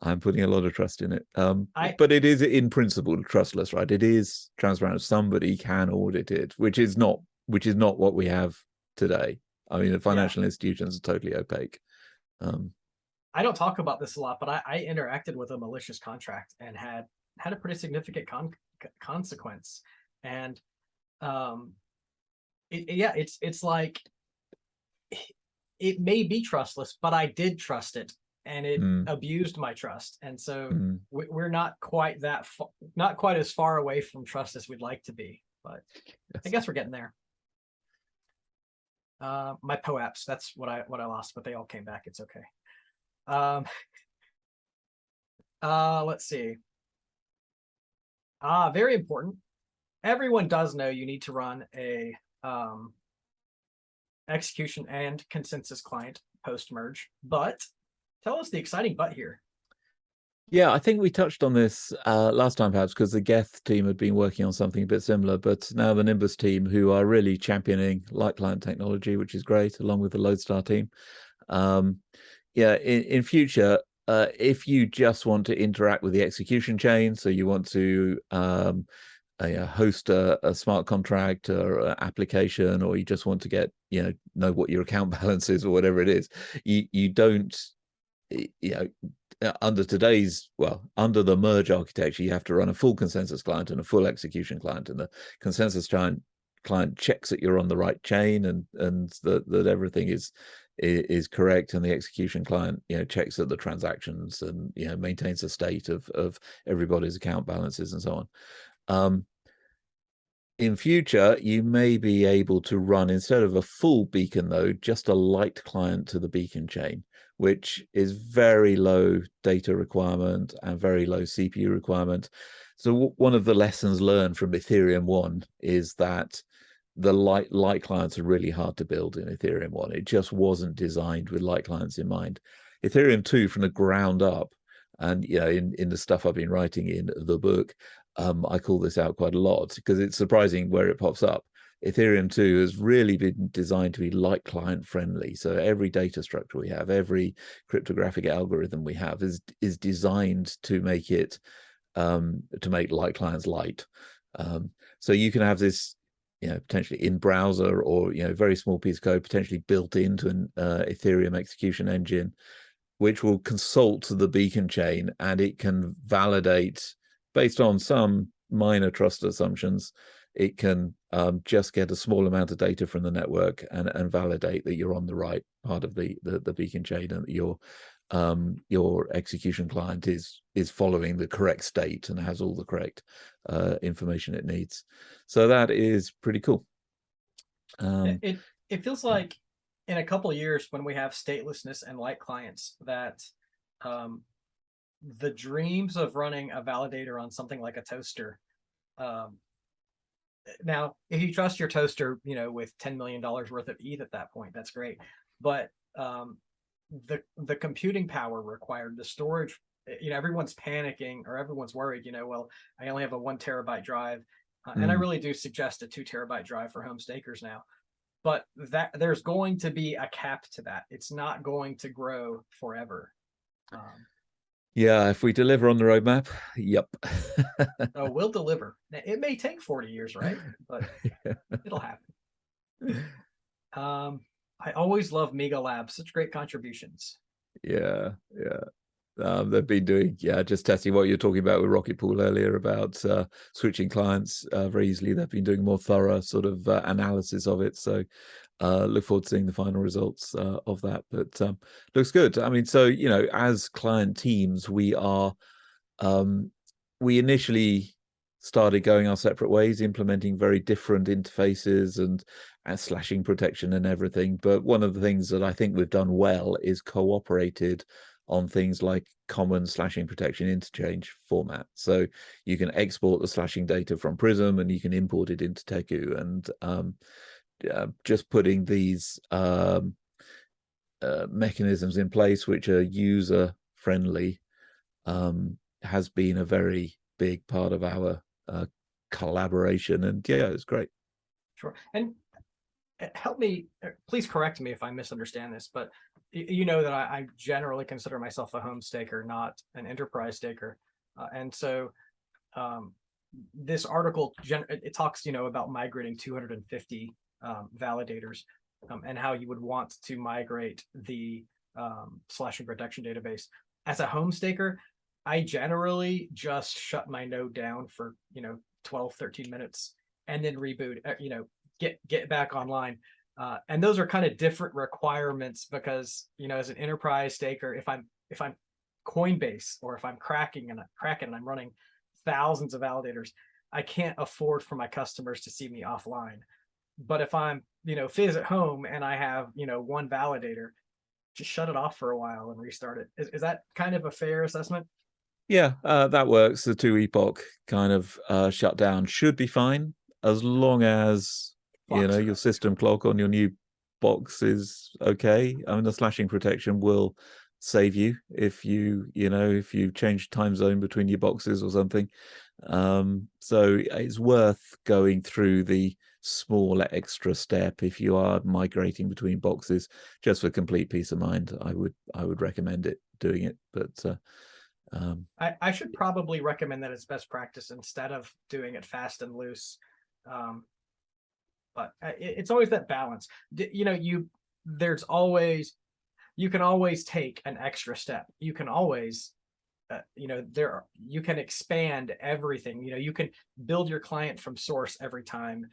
I'm putting a lot of trust in it. But it is in principle trustless, right? It is transparent. Somebody can audit it, which is not what we have today. I mean, the financial institutions are totally opaque. I don't talk about this a lot, but I interacted with a malicious contract and had a pretty significant consequence. And it's like it may be trustless, but I did trust it, and it abused my trust. And so we're not quite not quite as far away from trust as we'd like to be, but yes. I guess we're getting there. My POAPs, that's what I lost, but they all came back. It's okay. Let's see. Very important. Everyone does know you need to run a execution and consensus client post merge, but tell us the exciting but here. Yeah, I think we touched on this last time, perhaps, because the Geth team had been working on something a bit similar, but now the Nimbus team, who are really championing light client technology, which is great, along with the Lodestar team. Yeah, in future, if you just want to interact with the execution chain, so you want to host a smart contract or an application, or you just want to get know what your account balance is or whatever it is, you don't under the merge architecture, you have to run a full consensus client and a full execution client, and the consensus client checks that you're on the right chain and that everything is correct, and the execution client checks that the transactions and maintains a state of everybody's account balances and so on. In future, you may be able to run, instead of a full beacon node, just a light client to the beacon chain, which is very low data requirement and very low CPU requirement. So one of the lessons learned from Ethereum 1 is that the light clients are really hard to build in Ethereum 1. It just wasn't designed with light clients in mind. Ethereum 2, from the ground up, and in the stuff I've been writing in the book, I call this out quite a lot because it's surprising where it pops up. Ethereum 2 has really been designed to be light client friendly. So every data structure we have, every cryptographic algorithm we have is designed to make it to make light clients light. So you can have this potentially in browser, or very small piece of code potentially built into an Ethereum execution engine, which will consult the beacon chain, and it can validate based on some minor trust assumptions. It can just get a small amount of data from the network and validate that you're on the right part of the beacon chain, and that your execution client is following the correct state and has all the correct information it needs. So that is pretty cool. It feels like in a couple of years, when we have statelessness and light clients, that the dreams of running a validator on something like a toaster. Now, if you trust your toaster, with $10 million worth of ETH at that point, that's great. But the computing power required, the storage, everyone's panicking, or everyone's worried, well, I only have a 1 terabyte drive. And I really do suggest a 2 terabyte drive for home stakers now. But that there's going to be a cap to that. It's not going to grow forever. Yeah, if we deliver on the roadmap, yep. Oh, we'll deliver. It may take 40 years, right? But it'll happen. I always love Mega Labs. Such great contributions. Yeah. They've been doing, just testing what you're talking about with Rocket Pool earlier about switching clients very easily. They've been doing more thorough sort of analysis of it. So look forward to seeing the final results of that. But looks good. I mean, so, as client teams, we initially started going our separate ways, implementing very different interfaces and slashing protection and everything. But one of the things that I think we've done well is cooperated on things like common slashing protection interchange format. So you can export the slashing data from Prism and you can import it into Teku. And just putting these mechanisms in place, which are user friendly, has been a very big part of our collaboration. And it's great. Sure. And help me, please correct me if I misunderstand this, but you know that I generally consider myself a home staker, not an enterprise staker. And so this article, it talks, about migrating 250 validators and how you would want to migrate the slashing protection database. As a home staker, I generally just shut my node down for, 12, 13 minutes and then reboot, get back online. And those are kind of different requirements because, as an enterprise staker, if I'm Coinbase or if I'm Kraken and I'm running thousands of validators, I can't afford for my customers to see me offline. But if I'm, Fizz at home and I have, 1 validator, just shut it off for a while and restart it. Is that kind of a fair assessment? Yeah, that works. The 2 epoch kind of shutdown should be fine as long as your system clock on your new box is okay. I mean, the slashing protection will save you if you change time zone between your boxes or something. So it's worth going through the small extra step if you are migrating between boxes, just for complete peace of mind. I would recommend doing it. But I should probably recommend that it's best practice instead of doing it fast and loose. But it's always that balance. You can always take an extra step. You can always, you can expand everything. You can build your client from source every time.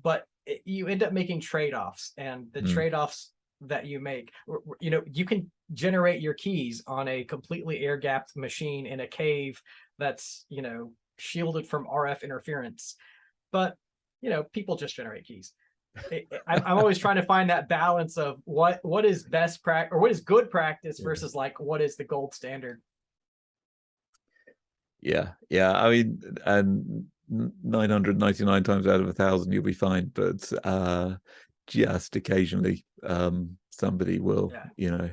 But you end up making trade-offs, and the trade-offs that you make, you can generate your keys on a completely air-gapped machine in a cave that's, shielded from RF interference. But people just generate keys. I'm always trying to find that balance of what is best practice or what is good practice versus like what is the gold standard. Yeah. I mean, and 999 times out of 1,000 you'll be fine, but just occasionally somebody will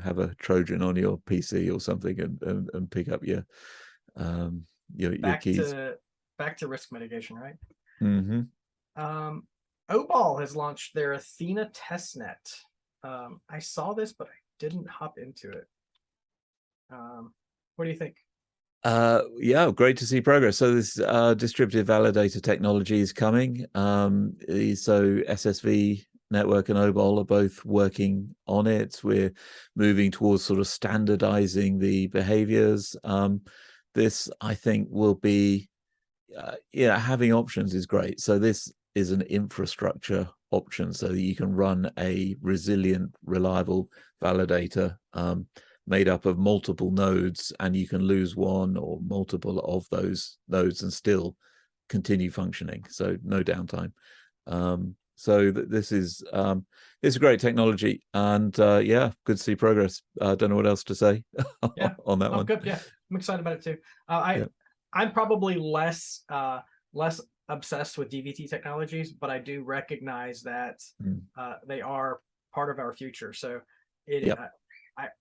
have a Trojan on your PC or something and pick up your keys. Back to risk mitigation, right? Mm-hmm. Opal has launched their Athena testnet. I saw this, but I didn't hop into it. What do you think? Great to see progress. So this distributed validator technology is coming. So SSV Network and Opal are both working on it. We're moving towards sort of standardizing the behaviors. This, I think, will be having options is great. So this is an infrastructure option so that you can run a resilient, reliable validator made up of multiple nodes, and you can lose one or multiple of those nodes and still continue functioning. So no downtime. So this is great technology, and yeah, good to see progress. I don't know what else to say on that one. Good. Yeah, I'm excited about it too. I'm probably less obsessed with DVT technologies, but I do recognize that they are part of our future. So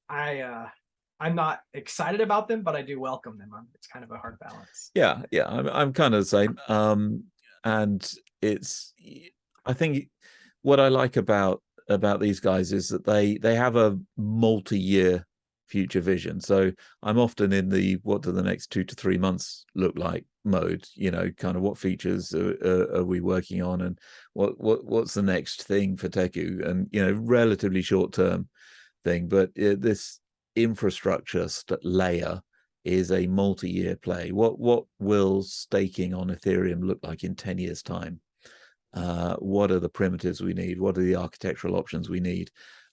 I'm not excited about them, but I do welcome them. It's kind of a hard balance. Yeah, I'm kind of the same. And I think what I like about these guys is that they have a multi-year future vision. So I'm often in the what do the next 2 to 3 months look like mode, kind of what features are we working on, and what's the next thing for Teku, and relatively short term thing. But this infrastructure layer is a multi-year play. What will staking on Ethereum look like in 10 years time? What are the primitives we need? What are the architectural options we need?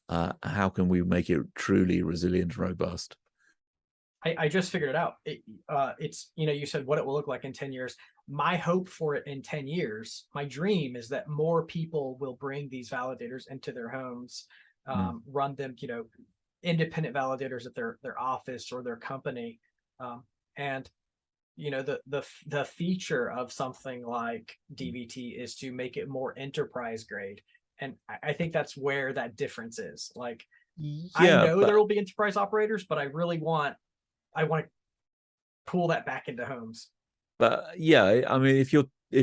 How can we make it truly resilient and robust? I just figured it out. It's, you said what it will look like in 10 years. My hope for it in 10 years, my dream is that more people will bring these validators into their homes, run them, independent validators at their office or their company. And the feature of something like DVT is to make it more enterprise grade. And I think that's where that difference is. Like, I know there will be enterprise operators, but I want to pull that back into homes. But yeah, I mean, if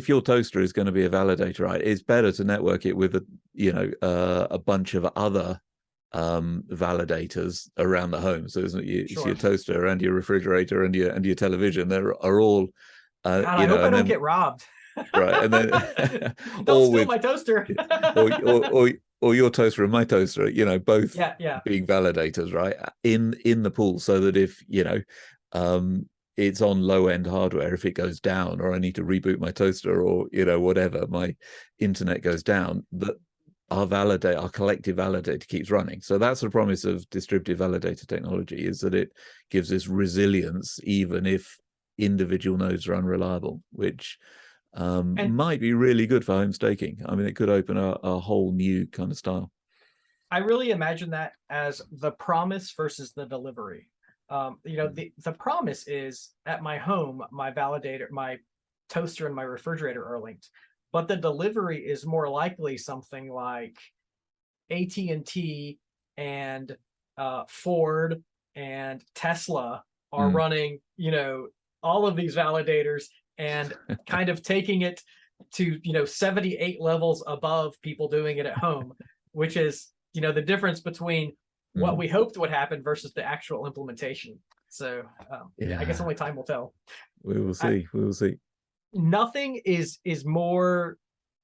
your toaster is going to be a validator, right, it's better to network it with a bunch of other validators around the home. So isn't it your toaster and your refrigerator and your television? They are all God, I hope I don't get robbed. Right, and then don't steal my toaster. or your toaster and my toaster, both being validators, right, in the pool, so that if it's on low end hardware, if it goes down, or I need to reboot my toaster, or whatever, my internet goes down, that our collective validator keeps running. So that's the promise of distributed validator technology, is that it gives us resilience even if individual nodes are unreliable, which might be really good for home staking. I mean, it could open a whole new kind of style. I really imagine that as the promise versus the delivery. The promise is at my home, my validator, my toaster and my refrigerator are linked. But the delivery is more likely something like AT&T and Ford and Tesla are running, all of these validators and kind of taking it to 78 levels above people doing it at home, which is the difference between what we hoped would happen versus the actual implementation. So I guess only time will tell. We will see. We will see. Nothing is more.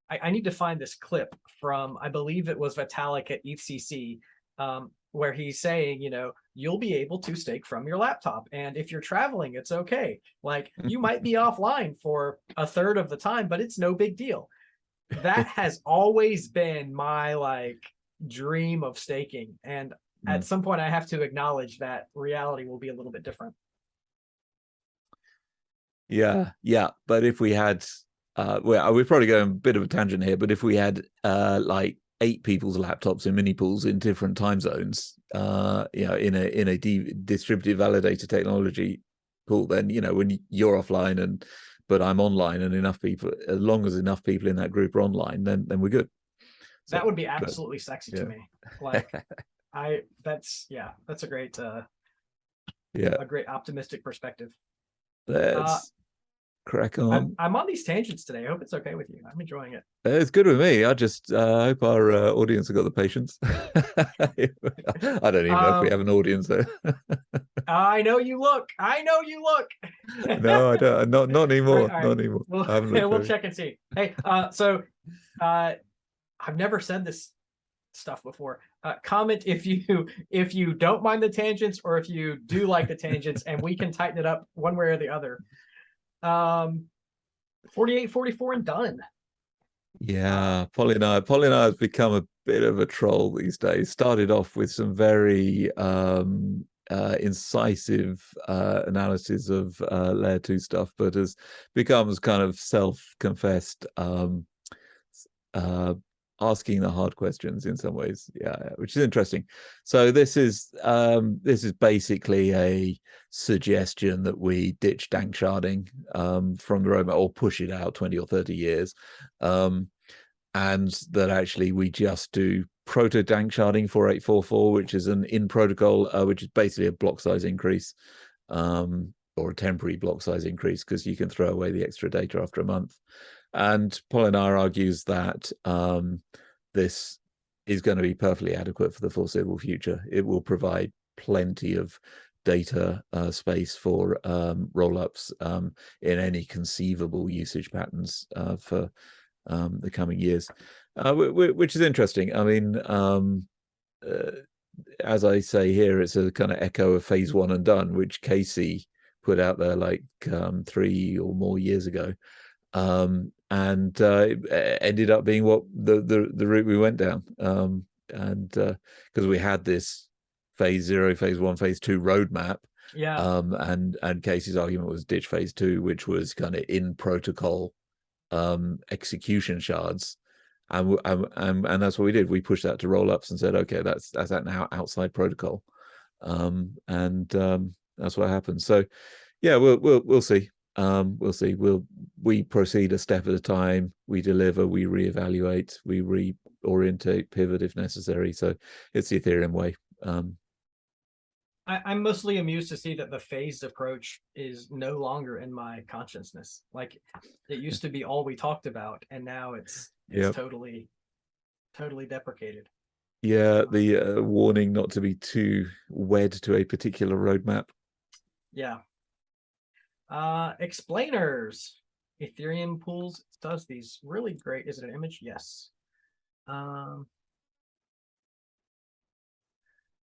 I need to find this clip from, I believe it was Vitalik at ETHCC, where he's saying, you'll be able to stake from your laptop. And if you're traveling, it's okay. Like, you might be offline for a third of the time, but it's no big deal. That has always been my dream of staking. And at some point I have to acknowledge that reality will be a little bit different. Yeah. But if we had, we're probably going a bit of a tangent here, but if we had 8 people's laptops in mini pools in different time zones, in a distributed validator technology pool, then when you're offline but I'm online, and enough people, as long as enough people in that group are online, then we're good. So, that would be absolutely sexy to me. That's a great a great optimistic perspective. Let's crack on. I'm on these tangents today. I hope it's okay with you. I'm enjoying it. It's good with me. I just hope our audience have got the patience. I don't even know if we have an audience there. I know you look. No, I don't. Not anymore. All right. Not anymore. We'll check and see. Hey, so I've never said this stuff before. Comment if you don't mind the tangents, or if you do like the tangents, and we can tighten it up one way or the other. 48, 44, and done. Yeah, Polynar has become a bit of a troll these days. Started off with some very incisive analysis of layer 2 stuff, but has becomes kind of self-confessed asking the hard questions in some ways. Yeah, which is interesting. So this is basically a suggestion that we ditch dank sharding from the roadmap, or push it out 20 or 30 years, and that actually we just do proto dank sharding 4844, which is an in protocol, which is basically a block size increase, or a temporary block size increase, because you can throw away the extra data after a month. And Polinar argues that this is going to be perfectly adequate for the foreseeable future. It will provide plenty of data space for roll-ups in any conceivable usage patterns for the coming years, which is interesting. I mean, as I say here, it's a kind of echo of phase 1 and done, which Casey put out there like 3 or more years ago. And it ended up being what the route we went down, and because we had this phase 0, phase 1, phase 2 roadmap, and Casey's argument was ditch phase 2, which was kind of in protocol execution shards, and that's what we did. We pushed that to roll-ups and said, okay, that's that now outside protocol, and that's what happened. So yeah, we'll see. We'll see. We proceed a step at a time. We deliver. We reevaluate. We reorientate, pivot if necessary. So it's the Ethereum way. I'm mostly amused to see that the phased approach is no longer in my consciousness. Like, it used to be all we talked about, and now it's totally deprecated. Yeah, the warning not to be too wed to a particular roadmap. Yeah. Explainers. Ethereum pools does these really great. Is it an image? Yes.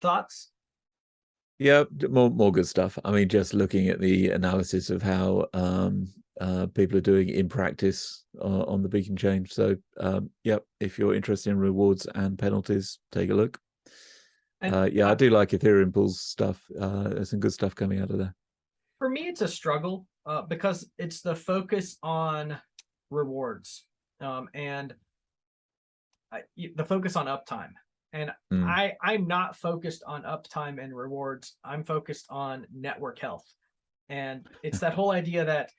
Thoughts? Yeah, more good stuff. I mean, just looking at the analysis of how people are doing in practice on the Beacon chain. So, yep, if you're interested in rewards and penalties, take a look. Yeah, I do like Ethereum pools stuff. There's some good stuff coming out of there. For me, it's a struggle because it's the focus on rewards and the focus on uptime. And I'm not focused on uptime and rewards. I'm focused on network health. And it's that whole idea that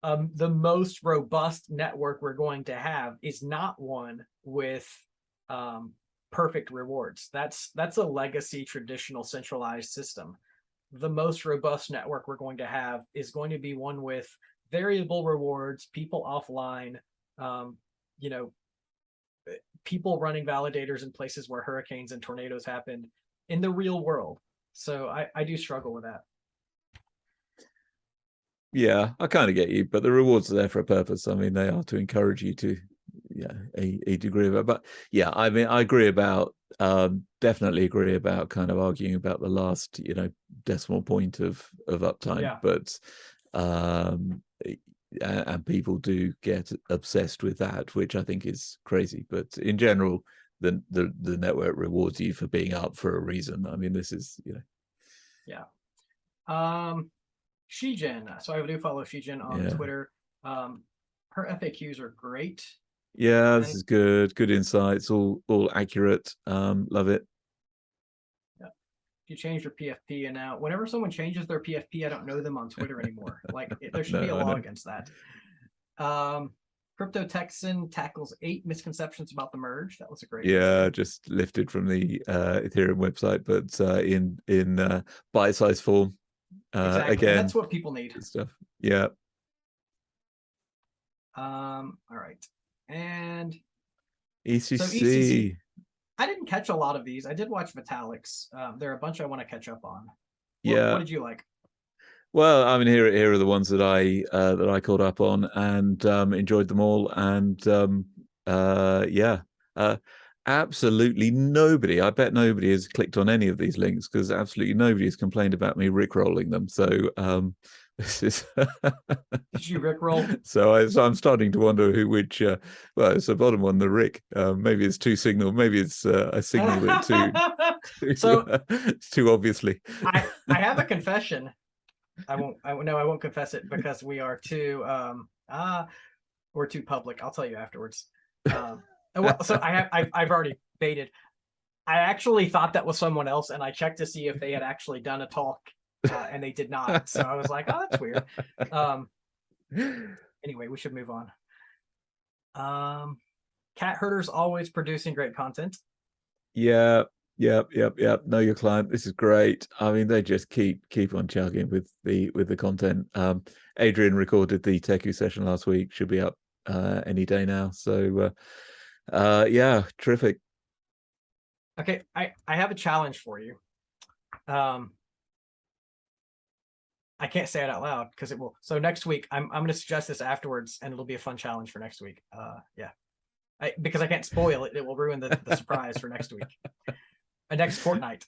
the most robust network we're going to have is not one with perfect rewards. That's a legacy, traditional, centralized system. The most robust network we're going to have is going to be one with variable rewards, people offline, people running validators in places where hurricanes and tornadoes happened in the real world. So I do struggle with that. Yeah, I kind of get you, but the rewards are there for a purpose. I mean, they are to encourage you to, a degree of it. But yeah, I mean, I agree about, definitely agree about kind of arguing about the last, decimal point of uptime. Yeah. But and people do get obsessed with that, which I think is crazy. But in general, the network rewards you for being up for a reason. I mean, this is, Yeah. Shijin. So I do follow Shijin on Twitter. Her FAQs are great. Yeah, this is good. Good insights, all accurate. Love it. Yeah. You change your PFP, and now whenever someone changes their PFP, I don't know them on Twitter anymore. Like, there should be a law against that. Crypto Texan tackles 8 misconceptions about the merge. That was a great video. Just lifted from the Ethereum website, but in bite-sized form. Exactly. Again, and that's what people need. Good stuff. Yeah. All right. And ECC. So ECC. I didn't catch a lot of these. I did watch Vitalics. There are a bunch I want to catch up on. What did you like? Well, I mean, here are the ones that I caught up on and enjoyed them all. And absolutely nobody. I bet nobody has clicked on any of these links because absolutely nobody has complained about me rickrolling them. So This is Did you rickroll? so I'm starting to wonder which well, it's the bottom one, the Rick. Maybe it's too signal. Maybe it's I signaled it So too obviously. I have a confession. I won't confess it because we are too we're too public. I'll tell you afterwards. Well, so I've already baited. I actually thought that was someone else, and I checked to see if they had actually done a talk, and they did not. So I was like, oh, that's weird. Anyway, we should move on. Cat herders always producing great content. Yeah. Know your client. This is great. I mean, they just keep on chugging with the content. Adrian recorded the Teku session last week. Should be up any day now. So yeah, terrific. Okay, I have a challenge for you. I can't say it out loud because it will. So next week, I'm going to suggest this afterwards, and it'll be a fun challenge for next week. Yeah, because I can't spoil it. It will ruin the surprise for next week. Next fortnight.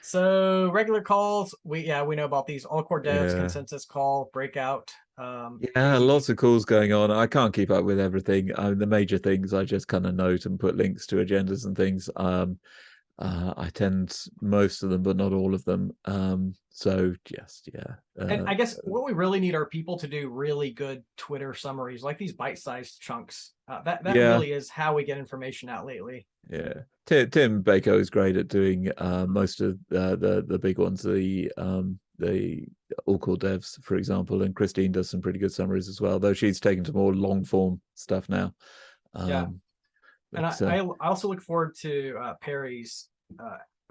So regular calls, we know about these all core devs, consensus call, breakout. Yeah, lots of calls going on. I can't keep up with everything. The major things I just kind of note and put links to agendas and things. I attend most of them, but not all of them. So just and I guess what we really need are people to do really good Twitter summaries, like these bite-sized chunks. That really is how we get information out lately. Yeah, Tim Baker is great at doing most of the big ones, the all core devs, for example, and Christine does some pretty good summaries as well, though she's taken to more long form stuff now. Yeah, and I also look forward to Perry's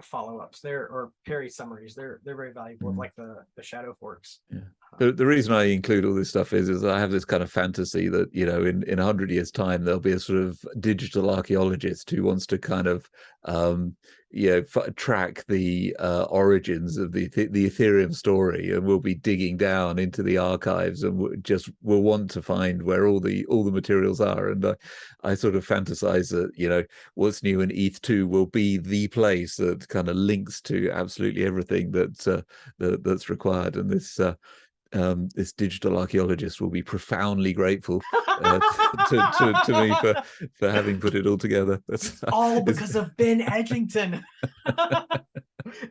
follow-ups there, or Perry's summaries. They're very valuable of like the shadow forks. Yeah. The reason I include all this stuff is I have this kind of fantasy that, you know, in 100 years' time, there'll be a sort of digital archaeologist who wants to kind of, track the origins of the Ethereum story, and we'll be digging down into the archives, and we'll want to find where all the materials are. And I sort of fantasize that, you know, what's new in Eth2 will be the place that kind of links to absolutely everything that's required. And this digital archaeologist will be profoundly grateful to me for having put it all together. It's all because of Ben Edgington.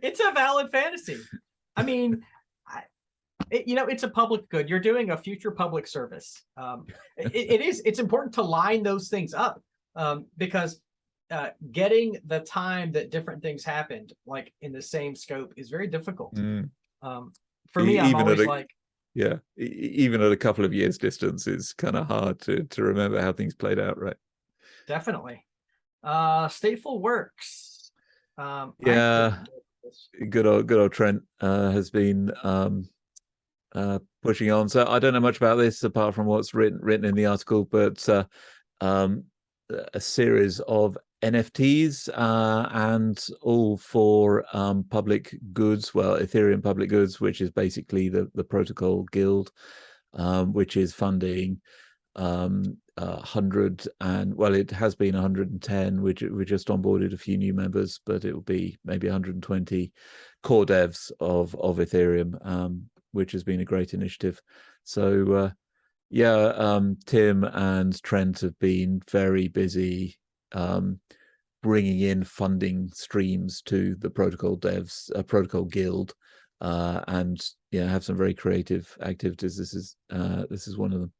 It's a valid fantasy. I mean, it's a public good. You're doing a future public service. It's important to line those things up, because getting the time that different things happened, like in the same scope, is very difficult. For me, I'm always like, yeah, even at a couple of years distance, it's kind of hard to remember how things played out, right? Definitely. Stateful works. Yeah, good old Trent has been pushing on. So I don't know much about this apart from what's written in the article, but a series of NFTs and all for public goods. Well, Ethereum public goods, which is basically the protocol guild, which is funding 100 and, well, it has been 110. We just onboarded a few new members, but it will be maybe 120 core devs of Ethereum, which has been a great initiative. So Tim and Trent have been very busy bringing in funding streams to the protocol devs, protocol guild, and have some very creative activities. This is one of them.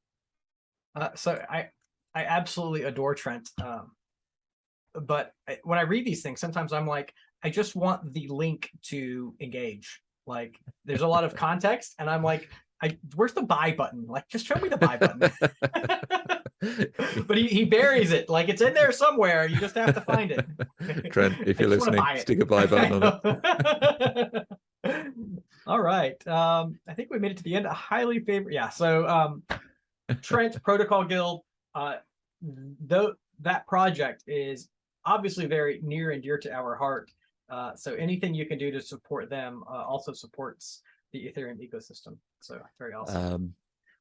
So I absolutely adore Trent, but when I read these things, sometimes I'm like, I just want the link to engage. Like, there's a lot of context, and I'm like, where's the buy button? Like, just show me the buy button. But he buries it, like it's in there somewhere. You just have to find it. Trent, if you're listening, stick a buy button on it. All right. I think we made it to the end. A highly favorite. Yeah. So Trent Protocol Guild, though that project is obviously very near and dear to our heart. So anything you can do to support them also supports the Ethereum ecosystem. So very awesome.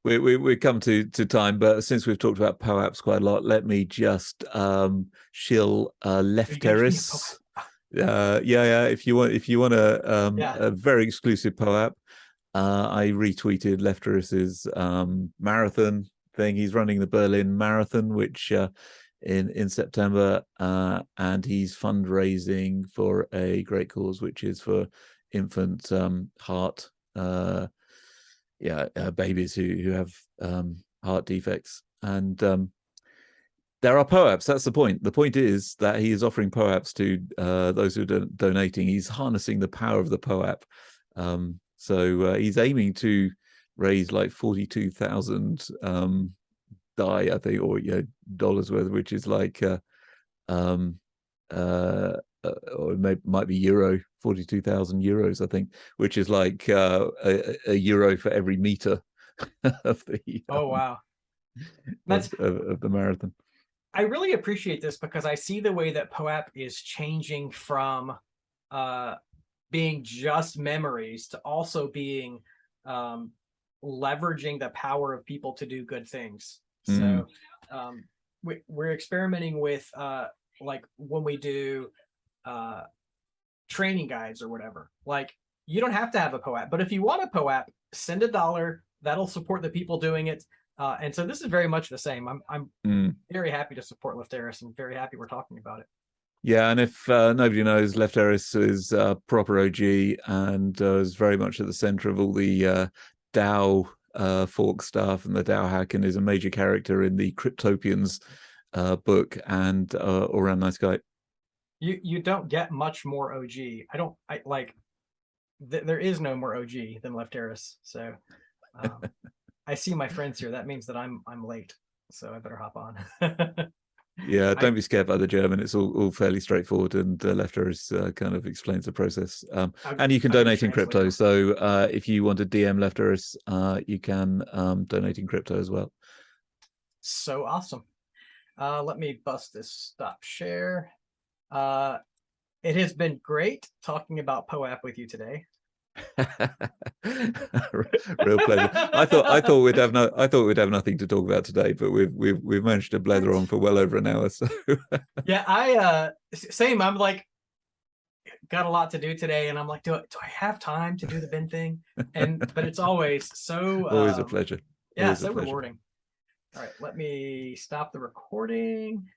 We come to time, but since we've talked about POAPs quite a lot, let me just shill Lefteris. If you want a very exclusive POAP, I retweeted Lefteris's marathon thing. He's running the Berlin Marathon, which in September, and he's fundraising for a great cause, which is for infant heart babies who have heart defects. And there are POAPs. That's the point. The point is that he is offering POAPs to those who are donating. He's harnessing the power of the POAP. So he's aiming to raise like 42,000 I think, or dollars worth, which is like or it might be euro, 42,000 euros, I think, which is like a euro for every meter of the wow, that's of the marathon. I really appreciate this because I see the way that POAP is changing from being just memories to also being leveraging the power of people to do good things. So we're experimenting with like when we do training guides or whatever, like you don't have to have a POAP, but if you want a POAP, send $1. That'll support the people doing it. And so this is very much the same. I'm very happy to support Lefteris and very happy we're talking about it. Yeah, and if nobody knows, Lefteris is proper OG and is very much at the center of all the DAO fork stuff, and the DAO hack, and is a major character in the Cryptopians book, and all around nice guy. You don't get much more OG. There is no more OG than Lefteris. So I see my friends here. That means that I'm late, so I better hop on. Yeah, don't be scared by the German. It's all fairly straightforward, and Lefteris kind of explains the process. And you can donate in crypto. So if you want to DM Lefteris, you can donate in crypto as well. So awesome. Let me bust this stop share. It has been great talking about POAP with you today. Real pleasure. I thought we'd have nothing to talk about today, but we've managed to blather on for well over an hour. So yeah, same. I'm like, got a lot to do today, and I'm like, do I have time to do the bin thing? But it's always so always a pleasure. Yeah, always so rewarding. All right, let me stop the recording.